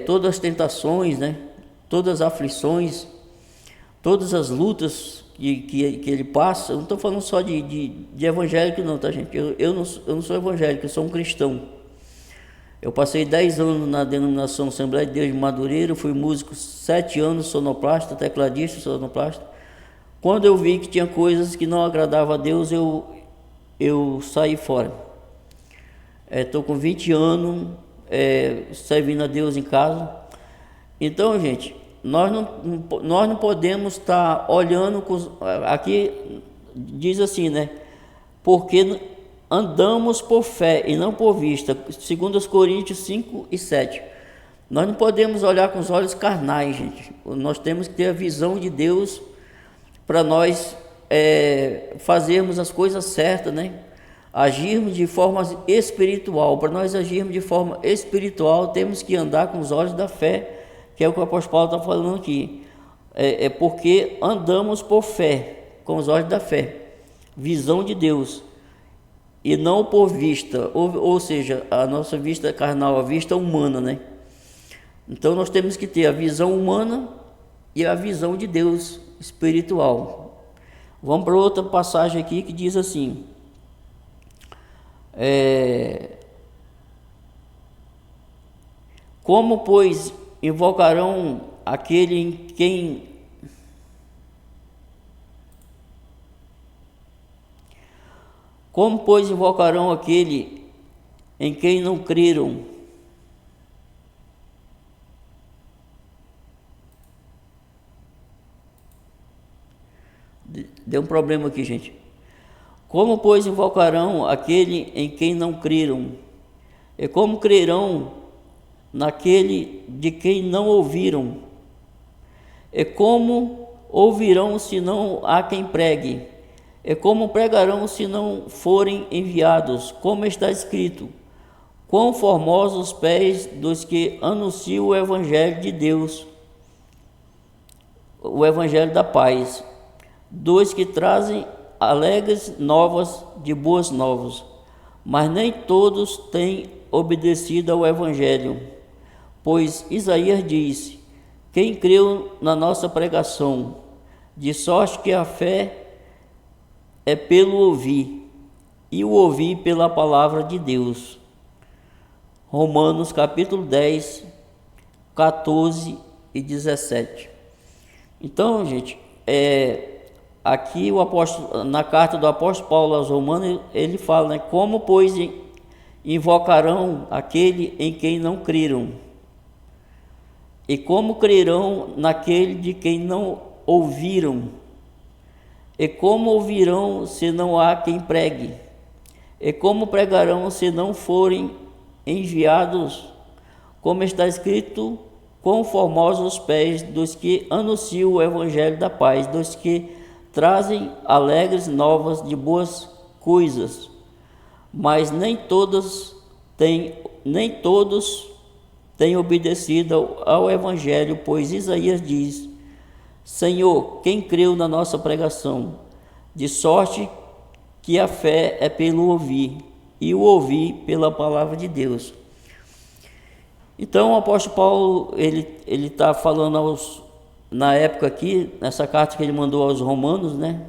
Todas as tentações, né? Todas as aflições, todas as lutas que ele passa. Eu não estou falando só de evangélico não, tá, gente? Eu não sou evangélico, eu sou um cristão. Eu passei 10 anos na denominação Assembleia de Deus de Madureira, fui músico 7 anos, sonoplasta, tecladista, sonoplasta. Quando eu vi que tinha coisas que não agradavam a Deus, eu saí fora. Estou com 20 anos servindo a Deus em casa. Então, gente, nós não podemos estar olhando... Aqui diz assim, né? Porque andamos por fé e não por vista. Segundo os Coríntios 5 e 7. Nós não podemos olhar com os olhos carnais, gente. Nós temos que ter a visão de Deus para nós fazermos as coisas certas, né? Agirmos de forma espiritual. Para nós agirmos de forma espiritual, temos que andar com os olhos da fé, que é o que o apóstolo Paulo está falando aqui. Porque andamos por fé, com os olhos da fé, visão de Deus, e não por vista, ou seja, a nossa vista carnal, a vista humana, né? Então nós temos que ter a visão humana e a visão de Deus espiritual. Vamos para outra passagem aqui que diz assim: como, pois, invocarão aquele em quem não creram? Deu um problema aqui, gente. Como, pois, invocarão aquele em quem não creram? E como crerão naquele de quem não ouviram? E como ouvirão se não há quem pregue? E como pregarão se não forem enviados? Como está escrito: quão formosos os pés dos que anunciam o evangelho de Deus, o evangelho da paz, dos que trazem alegres novas de boas novas. Mas nem todos têm obedecido ao evangelho. Pois Isaías disse: quem creu na nossa pregação? De sorte que a fé é pelo ouvir, e o ouvir pela palavra de Deus. Romanos capítulo 10, 14 e 17. Então, gente, aqui o apóstolo, na carta do apóstolo Paulo aos Romanos, ele fala, né? Como, pois, invocarão aquele em quem não creram? E como crerão naquele de quem não ouviram? E como ouvirão se não há quem pregue? E como pregarão se não forem enviados? Como está escrito: quão formosos os pés dos que anunciam o evangelho da paz, dos que trazem alegres novas de boas coisas. Mas nem todos têm obedecido ao evangelho, pois Isaías diz: Senhor, quem creu na nossa pregação? De sorte que a fé é pelo ouvir, e o ouvir pela palavra de Deus. Então o apóstolo Paulo, ele está falando na época aqui, nessa carta que ele mandou aos romanos, né?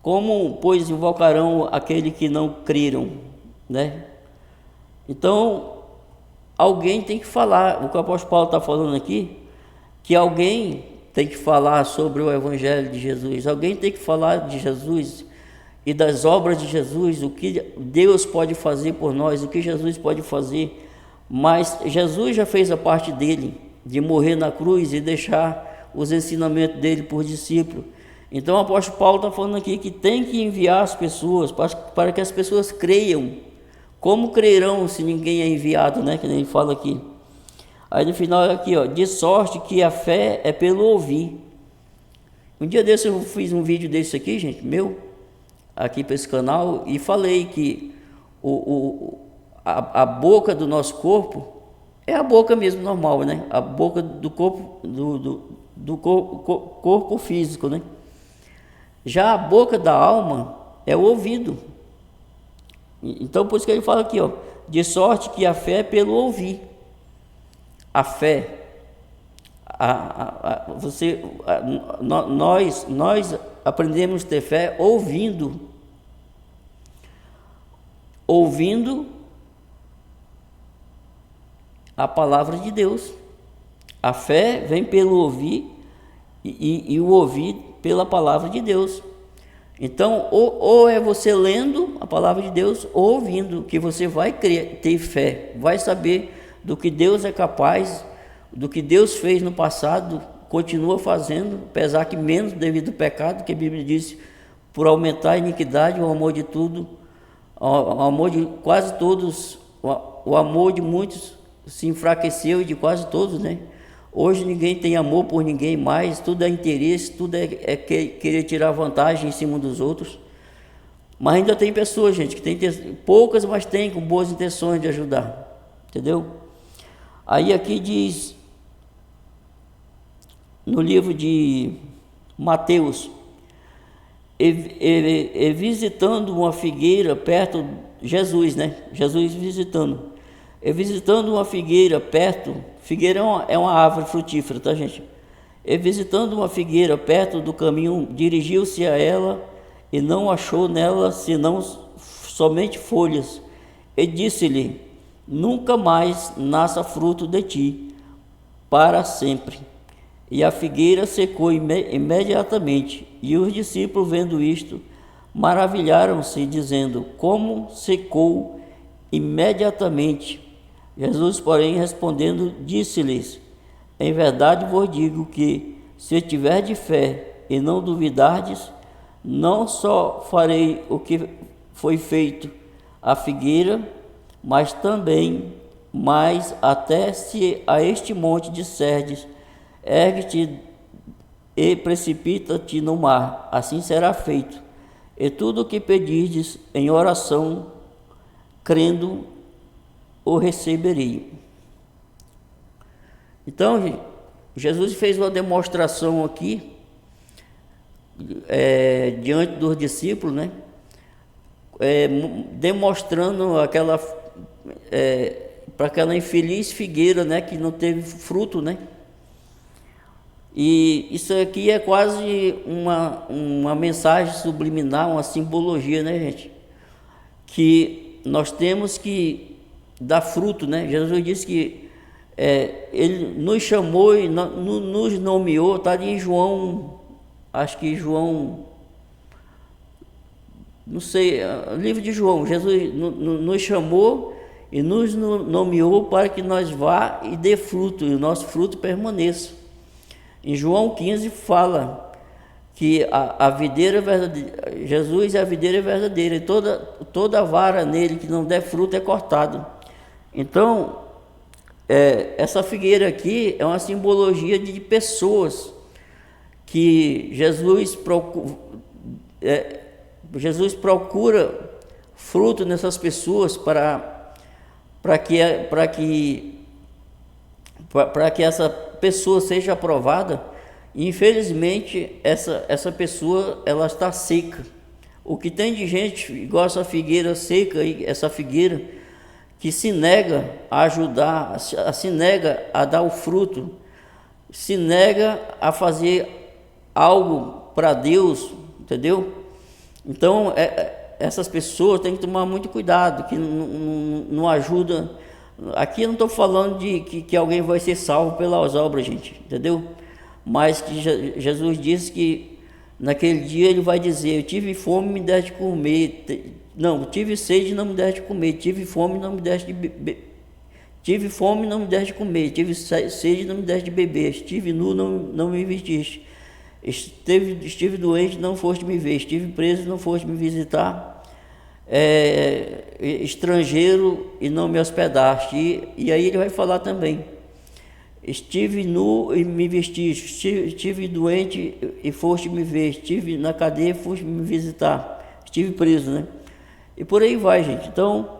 Como, pois, invocarão aquele que não creram? né? Então, alguém tem que falar. O que o apóstolo Paulo está falando aqui, que alguém tem que falar sobre o Evangelho de Jesus, alguém tem que falar de Jesus e das obras de Jesus, o que Deus pode fazer por nós, o que Jesus pode fazer. Mas Jesus já fez a parte dele, de morrer na cruz e deixar os ensinamentos dele por discípulo. Então o apóstolo Paulo está falando aqui que tem que enviar as pessoas para que as pessoas creiam. Como crerão se ninguém é enviado, né? Que ele fala aqui. Aí no final aqui, ó, de sorte que a fé é pelo ouvir. Um dia desse eu fiz um vídeo desse aqui, gente, meu, aqui para esse canal, e falei que a boca do nosso corpo é a boca mesmo normal, né? A boca do corpo do corpo físico, né? Já a boca da alma é o ouvido. Então por isso que ele fala aqui, ó, de sorte que a fé é pelo ouvir. A fé, nós aprendemos a ter fé ouvindo a palavra de Deus. A fé vem pelo ouvir e o ouvir pela palavra de Deus. Então, ou é você lendo a palavra de Deus ou ouvindo, que você vai ter fé, vai saber do que Deus é capaz, do que Deus fez no passado, continua fazendo, apesar que menos devido ao pecado, que a Bíblia diz, por aumentar a iniquidade, o amor de tudo, o amor de quase todos, o amor de muitos se enfraqueceu, e de quase todos, né? Hoje ninguém tem amor por ninguém mais, tudo é interesse, tudo é querer tirar vantagem em cima dos outros. Mas ainda tem pessoas, gente, que tem poucas, mas tem com boas intenções de ajudar, entendeu? Aí aqui diz, no livro de Mateus, e visitando uma figueira perto, Jesus, né? Jesus visitando uma figueira perto, figueira é uma árvore frutífera, tá, gente? E visitando uma figueira perto do caminho, dirigiu-se a ela e não achou nela senão somente folhas. E disse-lhe, nunca mais nasça fruto de ti, para sempre. E a figueira secou imediatamente. E os discípulos, vendo isto, maravilharam-se, dizendo, como secou imediatamente. Jesus, porém, respondendo, disse-lhes, em verdade vos digo que, se tiverdes fé e não duvidardes, não só farei o que foi feito à figueira, mas também mais até se a este monte disserdes, ergue-te e precipita-te no mar, assim será feito. E tudo o que pedirdes em oração, crendo, o receberei. Então, Jesus fez uma demonstração aqui, diante dos discípulos, né? Demonstrando para aquela infeliz figueira, né? Que não teve fruto, né? E isso aqui é quase uma mensagem subliminar, uma simbologia, né, gente? Que nós temos que dar fruto, né? Jesus disse que ele nos chamou e nos nomeou, está ali em João, acho que João, não sei, livro de João. Jesus nos chamou e nos nomeou para que nós vá e dê fruto, e o nosso fruto permaneça. Em João 15 fala que a videira verdadeira, Jesus é a videira verdadeira, e toda vara nele que não der fruto é cortado. Então, essa figueira aqui é uma simbologia de pessoas que Jesus procura fruto nessas pessoas para que essa pessoa seja aprovada. E infelizmente essa pessoa ela está seca. O que tem de gente igual essa figueira seca, essa figueira que se nega a ajudar, se nega a dar o fruto, se nega a fazer algo para Deus, entendeu? Então essas pessoas têm que tomar muito cuidado, que não ajuda. Aqui eu não estou falando de que alguém vai ser salvo pelas obras, gente, entendeu? Mas que Jesus disse que naquele dia ele vai dizer: eu tive fome, me deste de comer. Não, tive sede, não me deste de comer. Tive fome, não me deste de beber. Tive fome, não me deste de comer. Tive sede, não me deste de beber. Estive nu, não me vestiste. Estive doente, não foste me ver. Estive preso, não foste me visitar. Estrangeiro e não me hospedaste. E aí ele vai falar também: estive nu e me vestiste. Estive doente e foste me ver. Estive na cadeia e foste me visitar. Estive preso, né? E por aí vai, gente. Então,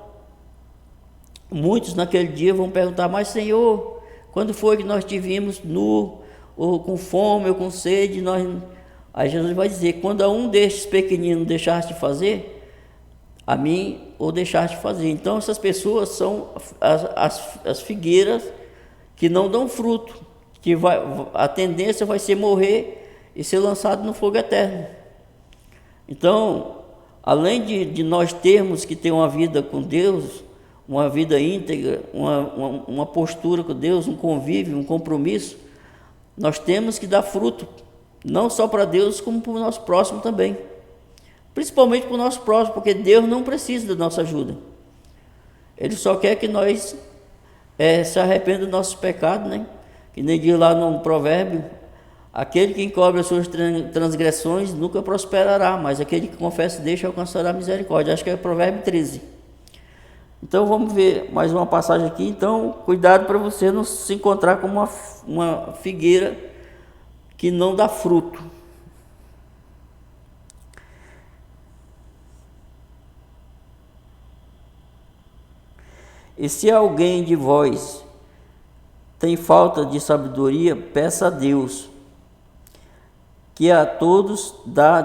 muitos naquele dia vão perguntar: mas Senhor, quando foi que nós te vimos nu, ou com fome, ou com sede? Aí Jesus vai dizer: quando a um destes pequeninos deixaste de fazer, a mim ou deixaste de fazer. Então essas pessoas são as figueiras que não dão fruto, que a tendência vai ser morrer e ser lançado no fogo eterno. Então, além de nós termos que ter uma vida com Deus, uma vida íntegra, uma postura com Deus, um convívio, um compromisso, nós temos que dar fruto, não só para Deus, como para o nosso próximo também. Principalmente para o nosso próximo, porque Deus não precisa da nossa ajuda. Ele só quer que nós se arrependa dos nossos pecados, né? Que nem diz lá no provérbio: aquele que encobre as suas transgressões nunca prosperará, mas aquele que confessa e deixa alcançará misericórdia. Acho que é provérbio 13. Então vamos ver mais uma passagem aqui. Então, cuidado para você não se encontrar com uma figueira que não dá fruto. E se alguém de vós tem falta de sabedoria, peça a Deus, que a todos dá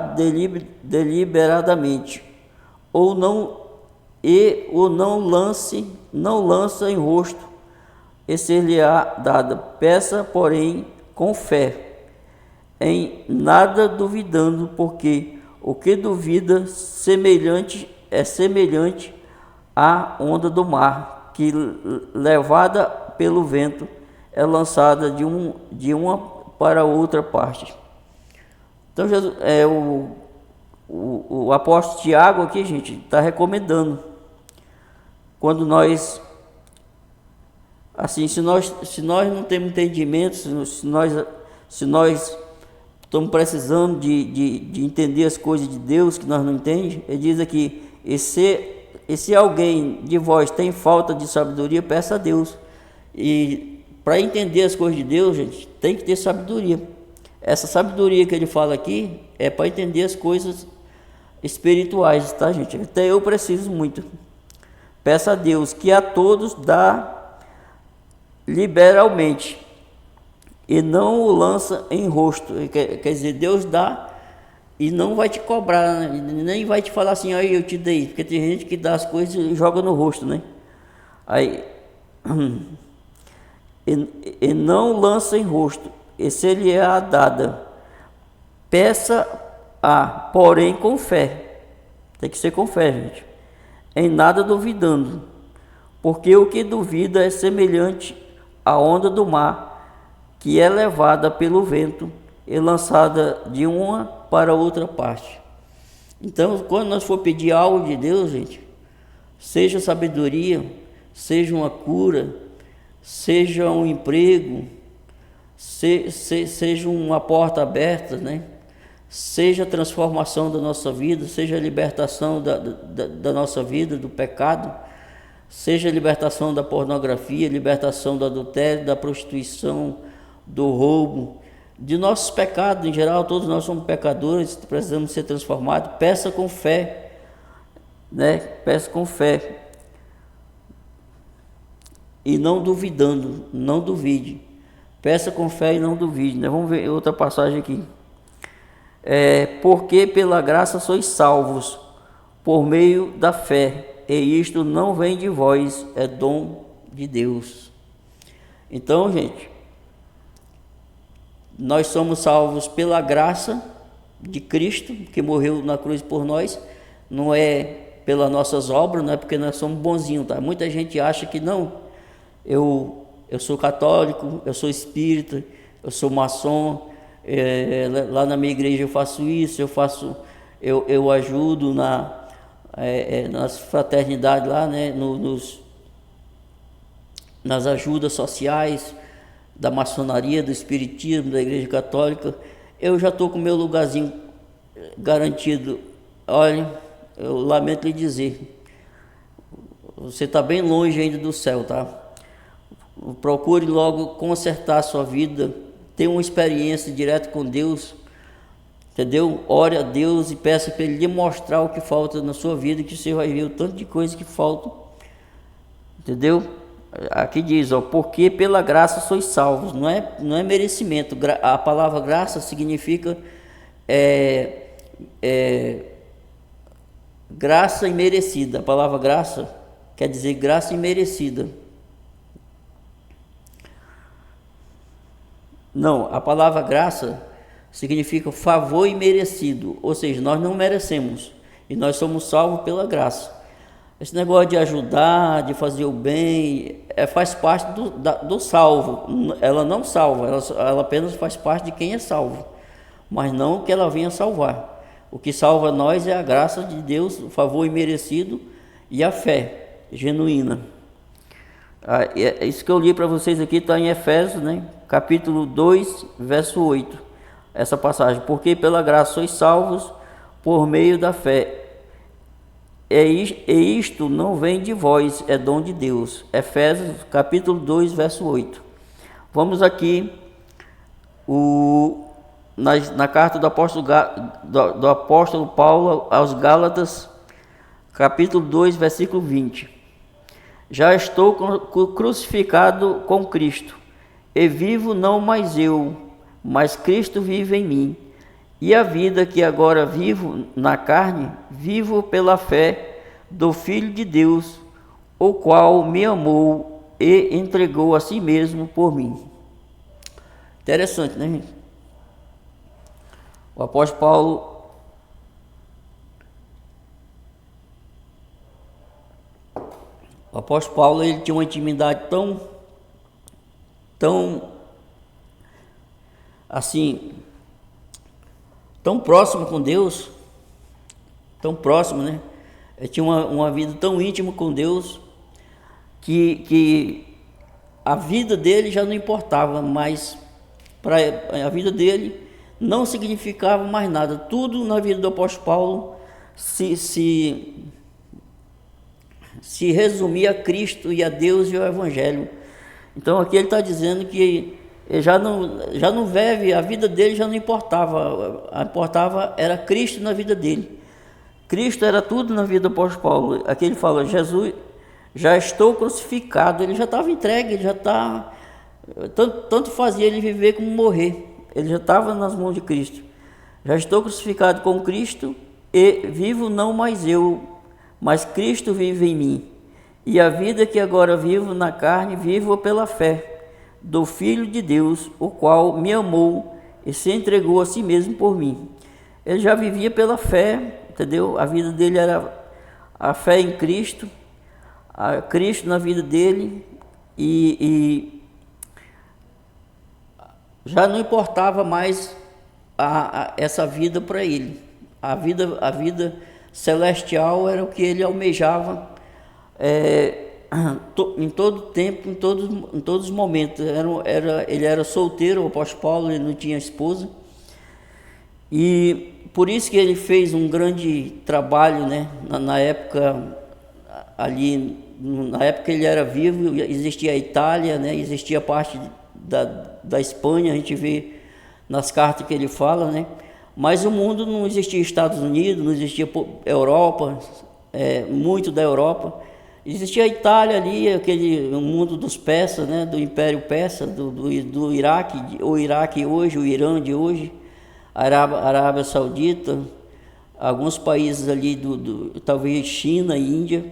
deliberadamente, ou não lança em rosto, e ser-lhe-á dada. Peça, porém, com fé, em nada duvidando, porque o que duvida é semelhante à onda do mar, que, levada pelo vento, é lançada de uma para outra parte. Então, Jesus, o apóstolo Tiago aqui, gente, está recomendando, quando nós, assim, se nós não temos entendimento, se nós estamos precisando de entender as coisas de Deus que nós não entendemos, ele diz aqui: e se alguém de vós tem falta de sabedoria, peça a Deus. E para entender as coisas de Deus, gente, tem que ter sabedoria. Essa sabedoria que ele fala aqui é para entender as coisas espirituais, tá, gente? Até eu preciso muito. Peça a Deus, que a todos dá liberalmente e não o lança em rosto. Quer dizer, Deus dá e não vai te cobrar, né? Nem vai te falar assim: aí eu te dei, porque tem gente que dá as coisas e joga no rosto, né? Aí e não lança em rosto, e se lhe é dada, peça porém com fé. Tem que ser com fé, gente, em nada duvidando, porque o que duvida é semelhante à onda do mar, que é levada pelo vento e lançada de uma para outra parte. Então, quando nós for pedir algo de Deus, gente, seja sabedoria, seja uma cura, seja um emprego, seja uma porta aberta, né? Seja a transformação da nossa vida, seja a libertação da nossa vida, do pecado, seja a libertação da pornografia, libertação do adultério, da prostituição, do roubo, de nossos pecados em geral. Todos nós somos pecadores, precisamos ser transformados. Peça com fé, né? Peça com fé e não duvidando, não duvide. Peça com fé e não duvide, né? Vamos ver outra passagem aqui. Porque pela graça sois salvos, por meio da fé, e isto não vem de vós, é dom de Deus. Então, gente, nós somos salvos pela graça de Cristo, que morreu na cruz por nós, não é pelas nossas obras, não é porque nós somos bonzinhos, tá? Muita gente acha que não, eu sou católico, eu sou espírita, eu sou maçom, lá na minha igreja eu faço isso, eu ajudo nas fraternidades lá, né, nas ajudas sociais da maçonaria, do espiritismo, da igreja católica. Eu já estou com o meu lugarzinho garantido. Olha, eu lamento lhe dizer, você está bem longe ainda do céu, tá? Procure logo consertar a sua vida, ter uma experiência direta com Deus, entendeu? Ore a Deus e peça para Ele lhe mostrar o que falta na sua vida, que você vai ver o tanto de coisa que falta, entendeu? Aqui diz, ó, porque pela graça sois salvos, não é merecimento. A palavra graça significa graça imerecida. A palavra graça quer dizer graça imerecida. Não, a palavra graça significa favor imerecido, ou seja, nós não merecemos e nós somos salvos pela graça. Esse negócio de ajudar, de fazer o bem, faz parte do salvo. Ela não salva, ela apenas faz parte de quem é salvo, mas não que ela venha salvar. O que salva nós é a graça de Deus, o favor imerecido e a fé genuína. Isso que eu li para vocês aqui está em Efésios, né? Capítulo 2, verso 8. Essa passagem, porque pela graça sois salvos por meio da fé. E isto não vem de vós, é dom de Deus. Efésios capítulo 2, verso 8. Vamos aqui na carta do apóstolo Paulo aos Gálatas, capítulo 2, versículo 20. Já estou crucificado com Cristo, e vivo não mais eu, mas Cristo vive em mim. E a vida que agora vivo na carne, vivo pela fé do Filho de Deus, o qual me amou e entregou a si mesmo por mim. Interessante, né, gente? O apóstolo Paulo, ele tinha uma intimidade tão assim, tão próximo com Deus, tão próximo, né? Ele tinha uma vida tão íntima com Deus que a vida dele já não importava mais, para a vida dele não significava mais nada. Tudo na vida do apóstolo Paulo se resumia a Cristo e a Deus e ao Evangelho. Então aqui ele está dizendo que ele já não vive, a vida dele já não importava, importava era Cristo na vida dele. Cristo era tudo na vida do apóstolo Paulo. Aqui ele fala, Jesus, já estou crucificado, ele já estava entregue, ele já está, tanto fazia ele viver como morrer, ele já estava nas mãos de Cristo. Já estou crucificado com Cristo e vivo não mais eu, mas Cristo vive em mim. E a vida que agora vivo na carne, vivo pela fé do Filho de Deus, o qual me amou e se entregou a si mesmo por mim. Ele já vivia pela fé, entendeu? A vida dele era a fé em Cristo, a Cristo na vida dele, e já não importava mais essa vida para ele. A vida celestial era o que ele almejava em todo tempo, em todos os momentos. Ele era solteiro, o apóstolo Paulo, ele não tinha esposa, e por isso que ele fez um grande trabalho, né? Na época ali, na época que ele era vivo, existia a Itália, né? Existia a parte da Espanha, a gente vê nas cartas que ele fala, né? Mas o mundo não existia Estados Unidos, não existia Europa, muito da Europa. Existia a Itália ali, o mundo dos persas, né? Do Império Persa, do Iraque, o Iraque hoje, o Irã de hoje, a Arábia Saudita, alguns países ali talvez China e Índia,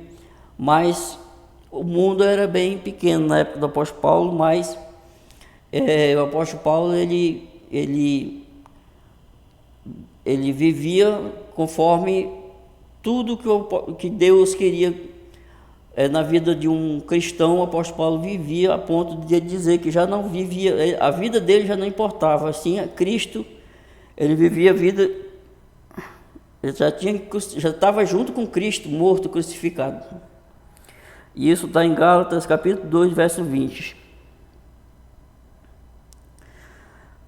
mas o mundo era bem pequeno na época do apóstolo Paulo, mas o apóstolo Paulo ele vivia conforme tudo que Deus queria na vida de um cristão. O apóstolo Paulo vivia a ponto de dizer que já não vivia, a vida dele já não importava, assim, a Cristo, ele vivia a vida, ele já estava junto com Cristo, morto, crucificado. E isso está em Gálatas capítulo 2, verso 20.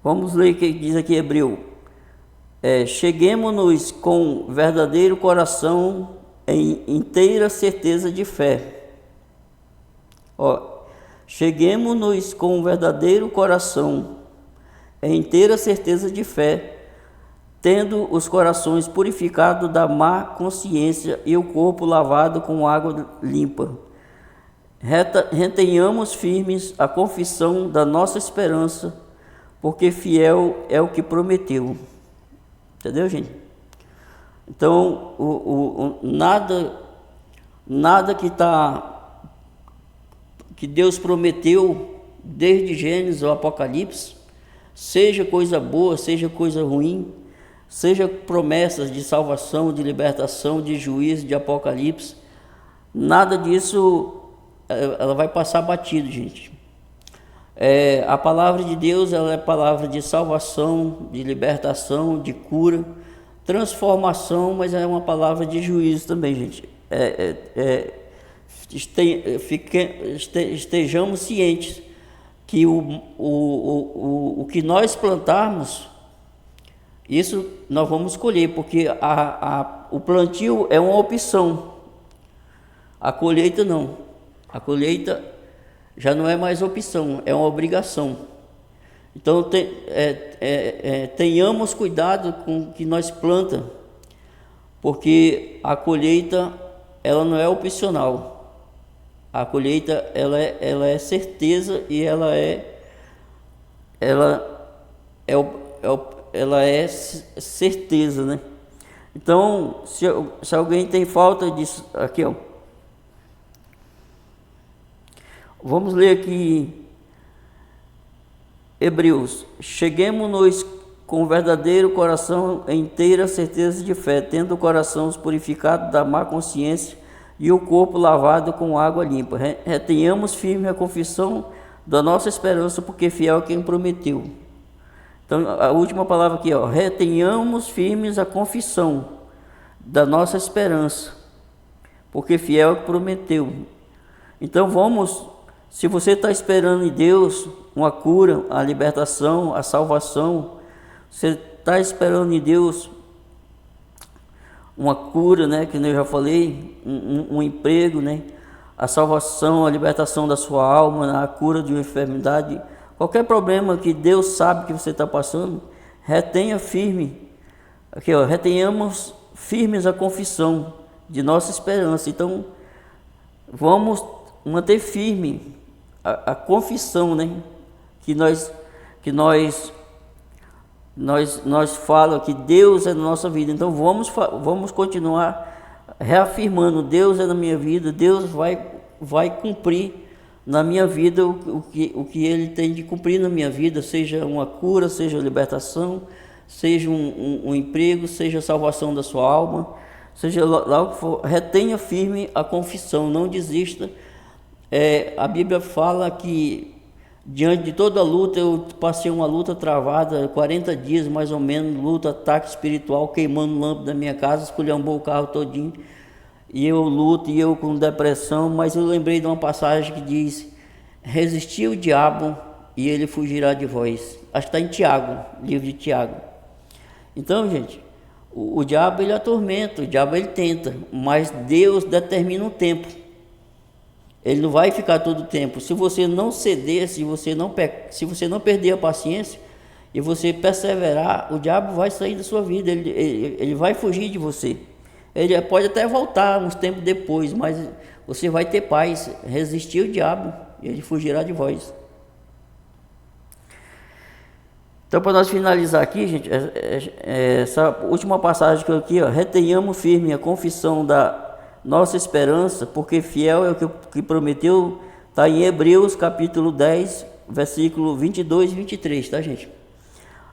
Vamos ler o que diz aqui Hebreu. Cheguemo-nos com verdadeiro coração em inteira certeza de fé. Cheguemo-nos com verdadeiro coração em inteira certeza de fé, tendo os corações purificados da má consciência e o corpo lavado com água limpa. Retenhamos firmes a confissão da nossa esperança, porque fiel é o que prometeu. Entendeu, gente? Então, nada que Deus prometeu desde Gênesis ao Apocalipse, seja coisa boa, seja coisa ruim, seja promessas de salvação, de libertação, de juízo, de Apocalipse, nada disso ela vai passar batido, gente. A palavra de Deus, ela é palavra de salvação, de libertação, de cura, transformação, mas é uma palavra de juízo também, gente. Estejamos cientes que o que nós plantarmos, isso nós vamos colher, porque o plantio é uma opção, a colheita não. A colheita já não é mais opção, é uma obrigação. Então tenhamos cuidado com o que nós plantamos, porque a colheita ela não é opcional. A colheita ela é certeza e ela é certeza, né? Então, se alguém tem falta disso, aqui, ó. Vamos ler aqui Hebreus. Cheguemo-nos com verdadeiro coração em inteira certeza de fé, tendo o coração purificado da má consciência e o corpo lavado com água limpa. Retenhamos firme a confissão da nossa esperança, porque fiel é quem prometeu. Então, a última palavra aqui, ó. Retenhamos firmes a confissão da nossa esperança, porque fiel é que prometeu. Então, se você está esperando em Deus uma cura, a libertação, a salvação, você está esperando em Deus uma cura, né, que eu já falei, um emprego, né, a salvação, a libertação da sua alma, a cura de uma enfermidade, qualquer problema que Deus sabe que você está passando, retenha firme, aqui, ó, retenhamos firmes a confissão de nossa esperança. Então, vamos manter firme a confissão, né, que nós fala que Deus é na nossa vida. Então vamos continuar reafirmando: Deus é na minha vida, Deus vai cumprir na minha vida o que Ele tem de cumprir na minha vida, seja uma cura, seja libertação, seja um emprego, seja a salvação da sua alma, seja lá o que for. Retenha firme a confissão, não desista. A Bíblia fala que diante de toda a luta, eu passei uma luta travada, 40 dias mais ou menos, luta, ataque espiritual, queimando lâmpada da minha casa, esculhambou o carro todinho, e eu luto, e eu com depressão. Mas eu lembrei de uma passagem que diz: resistir o diabo e ele fugirá de vós. Acho que está em Tiago, livro de Tiago. Então, gente, o diabo ele atormenta, o diabo ele tenta, mas Deus determina um tempo. Ele não vai ficar todo o tempo. Se você não ceder, se você não perder a paciência e você perseverar, o diabo vai sair da sua vida, ele vai fugir de você. Ele pode até voltar uns tempos depois, mas você vai ter paz. Resistir o diabo e ele fugirá de vós. Então, para nós finalizar aqui, gente, essa última passagem que eu aqui, ó, retenhamos firme a confissão da nossa esperança, porque fiel é o que prometeu, está em Hebreus capítulo 10, versículo 22 e 23, tá, gente?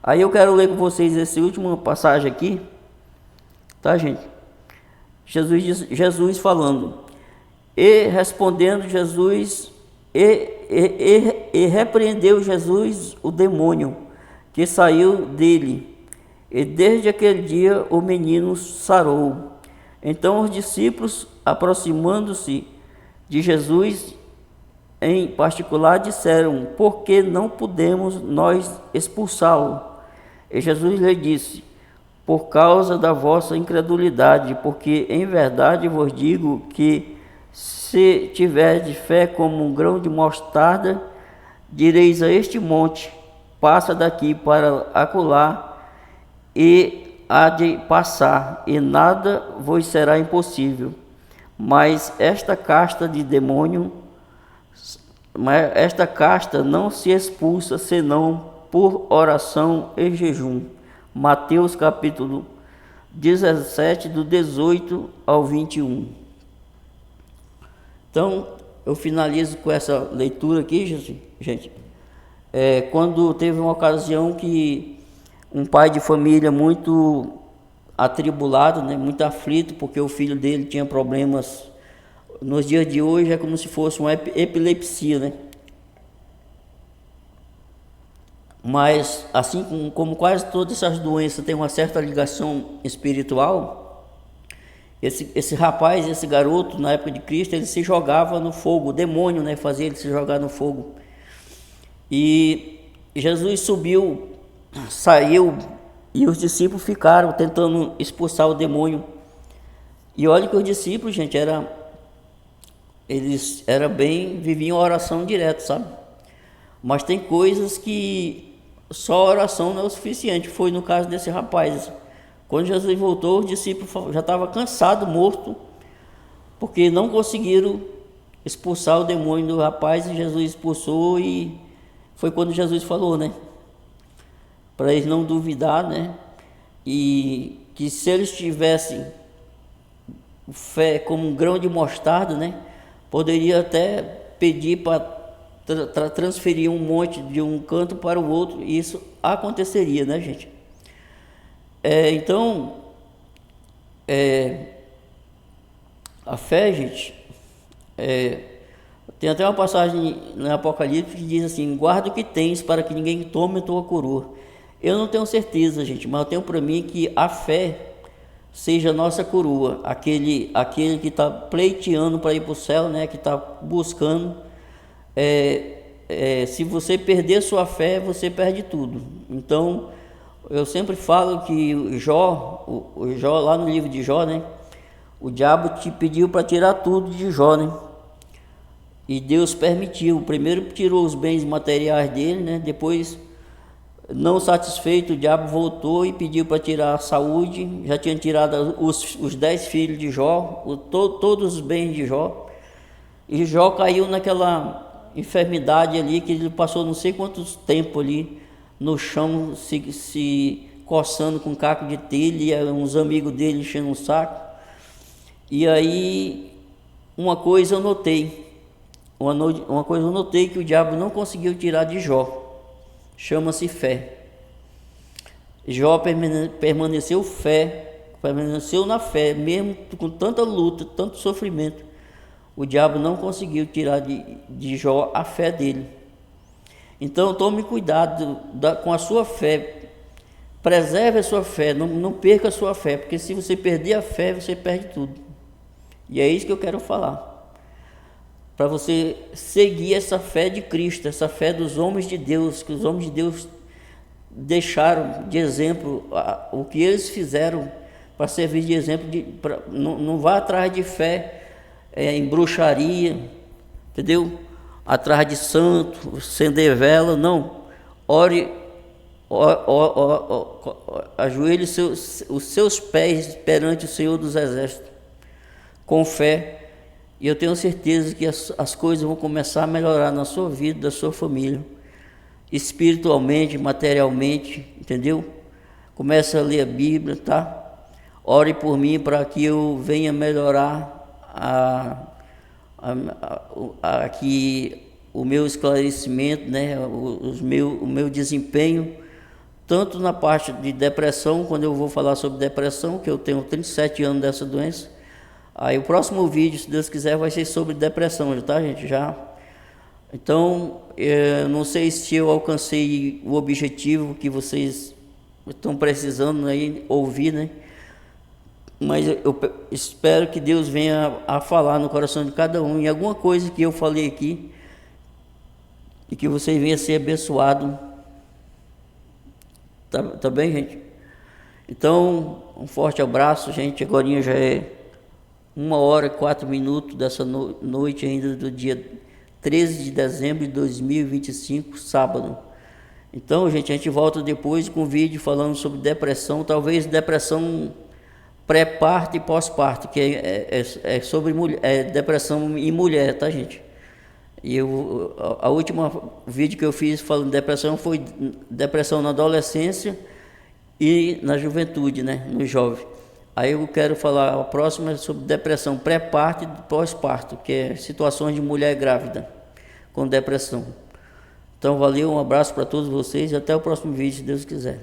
Aí eu quero ler com vocês essa última passagem aqui, tá, gente? Jesus falando, e respondendo Jesus, e repreendeu Jesus o demônio que saiu dele, e desde aquele dia o menino sarou. Então os discípulos, aproximando-se de Jesus em particular, disseram, por que não podemos nós expulsá-lo? E Jesus lhe disse, por causa da vossa incredulidade, porque em verdade vos digo que se tiverdes fé como um grão de mostarda, direis a este monte, passa daqui para acolá, e há de passar, e nada vos será impossível. Mas esta casta não se expulsa senão por oração e jejum. Mateus capítulo 17, do 18 ao 21. Então, eu finalizo com essa leitura aqui, gente. Quando teve uma ocasião que um pai de família muito atribulado, né, muito aflito, porque o filho dele tinha problemas, nos dias de hoje é como se fosse uma epilepsia, né? Mas, assim como quase todas essas doenças têm uma certa ligação espiritual, esse rapaz, esse garoto, na época de Cristo, ele se jogava no fogo, o demônio, né, fazia ele se jogar no fogo. E Jesus subiu, saiu, e os discípulos ficaram tentando expulsar o demônio. E olha que os discípulos, gente, eles viviam oração direto, sabe? Mas tem coisas que só oração não é o suficiente. Foi no caso desse rapaz. Quando Jesus voltou, os discípulos já estavam cansados, mortos, porque não conseguiram expulsar o demônio do rapaz, e Jesus expulsou, e foi quando Jesus falou, né? Para eles não duvidar, né? E que se eles tivessem fé como um grão de mostarda, né? Poderia até pedir para transferir um monte de um canto para o outro, e isso aconteceria, né, gente? Então, a fé, gente, tem até uma passagem no Apocalipse que diz assim, guarda o que tens para que ninguém tome a tua coroa. Eu não tenho certeza, gente, mas eu tenho para mim que a fé seja a nossa coroa, aquele que está pleiteando para ir para o céu, né, que está buscando. Se você perder sua fé, você perde tudo. Então, eu sempre falo que o Jó, lá no livro de Jó, né, o diabo te pediu para tirar tudo de Jó, né, e Deus permitiu. Primeiro tirou os bens materiais dele, né, depois, não satisfeito, o diabo voltou e pediu para tirar a saúde. Já tinha tirado os 10 filhos de Jó, todos os bens de Jó, e Jó caiu naquela enfermidade ali, que ele passou não sei quantos tempo ali no chão, se coçando com caco de telha, e uns amigos dele enchendo um saco. E aí, uma coisa eu notei que o diabo não conseguiu tirar de Jó, chama-se fé. Jó permaneceu na fé, mesmo com tanta luta, tanto sofrimento. O diabo não conseguiu tirar de Jó a fé dele. Então tome cuidado com a sua fé, preserve a sua fé, não perca a sua fé, porque se você perder a fé, você perde tudo. E é isso que eu quero falar, para você seguir essa fé de Cristo, essa fé dos homens de Deus, que os homens de Deus deixaram de exemplo, o que eles fizeram para servir de exemplo. Não vá atrás de fé em bruxaria, entendeu? Atrás de santo, acender vela, não. Ajoelhe os seus pés perante o Senhor dos Exércitos, com fé, e eu tenho certeza que as coisas vão começar a melhorar na sua vida, da sua família, espiritualmente, materialmente, entendeu? Comece a ler a Bíblia, tá? Ore por mim para que eu venha melhorar aqui o meu esclarecimento, né? O meu desempenho, tanto na parte de depressão, quando eu vou falar sobre depressão, que eu tenho 37 anos dessa doença, Aí o próximo vídeo, se Deus quiser, vai ser sobre depressão, tá, gente? Já. Então, não sei se eu alcancei o objetivo que vocês estão precisando aí ouvir, né? Mas eu espero que Deus venha a falar no coração de cada um, em alguma coisa que eu falei aqui, e que vocês venham a ser abençoados. Tá bem, gente? Então, um forte abraço, gente. Agora já é 1h04 dessa noite ainda do dia 13 de dezembro de 2025, sábado. Então, gente, a gente volta depois com um vídeo falando sobre depressão, talvez depressão pré-parto e pós-parto, que é sobre depressão em mulher, tá, gente? E a última vídeo que eu fiz falando de depressão foi depressão na adolescência e na juventude, né, no jovem. Aí eu quero falar a próxima sobre depressão pré-parto e pós-parto, que é situações de mulher grávida com depressão. Então valeu, um abraço para todos vocês e até o próximo vídeo, se Deus quiser.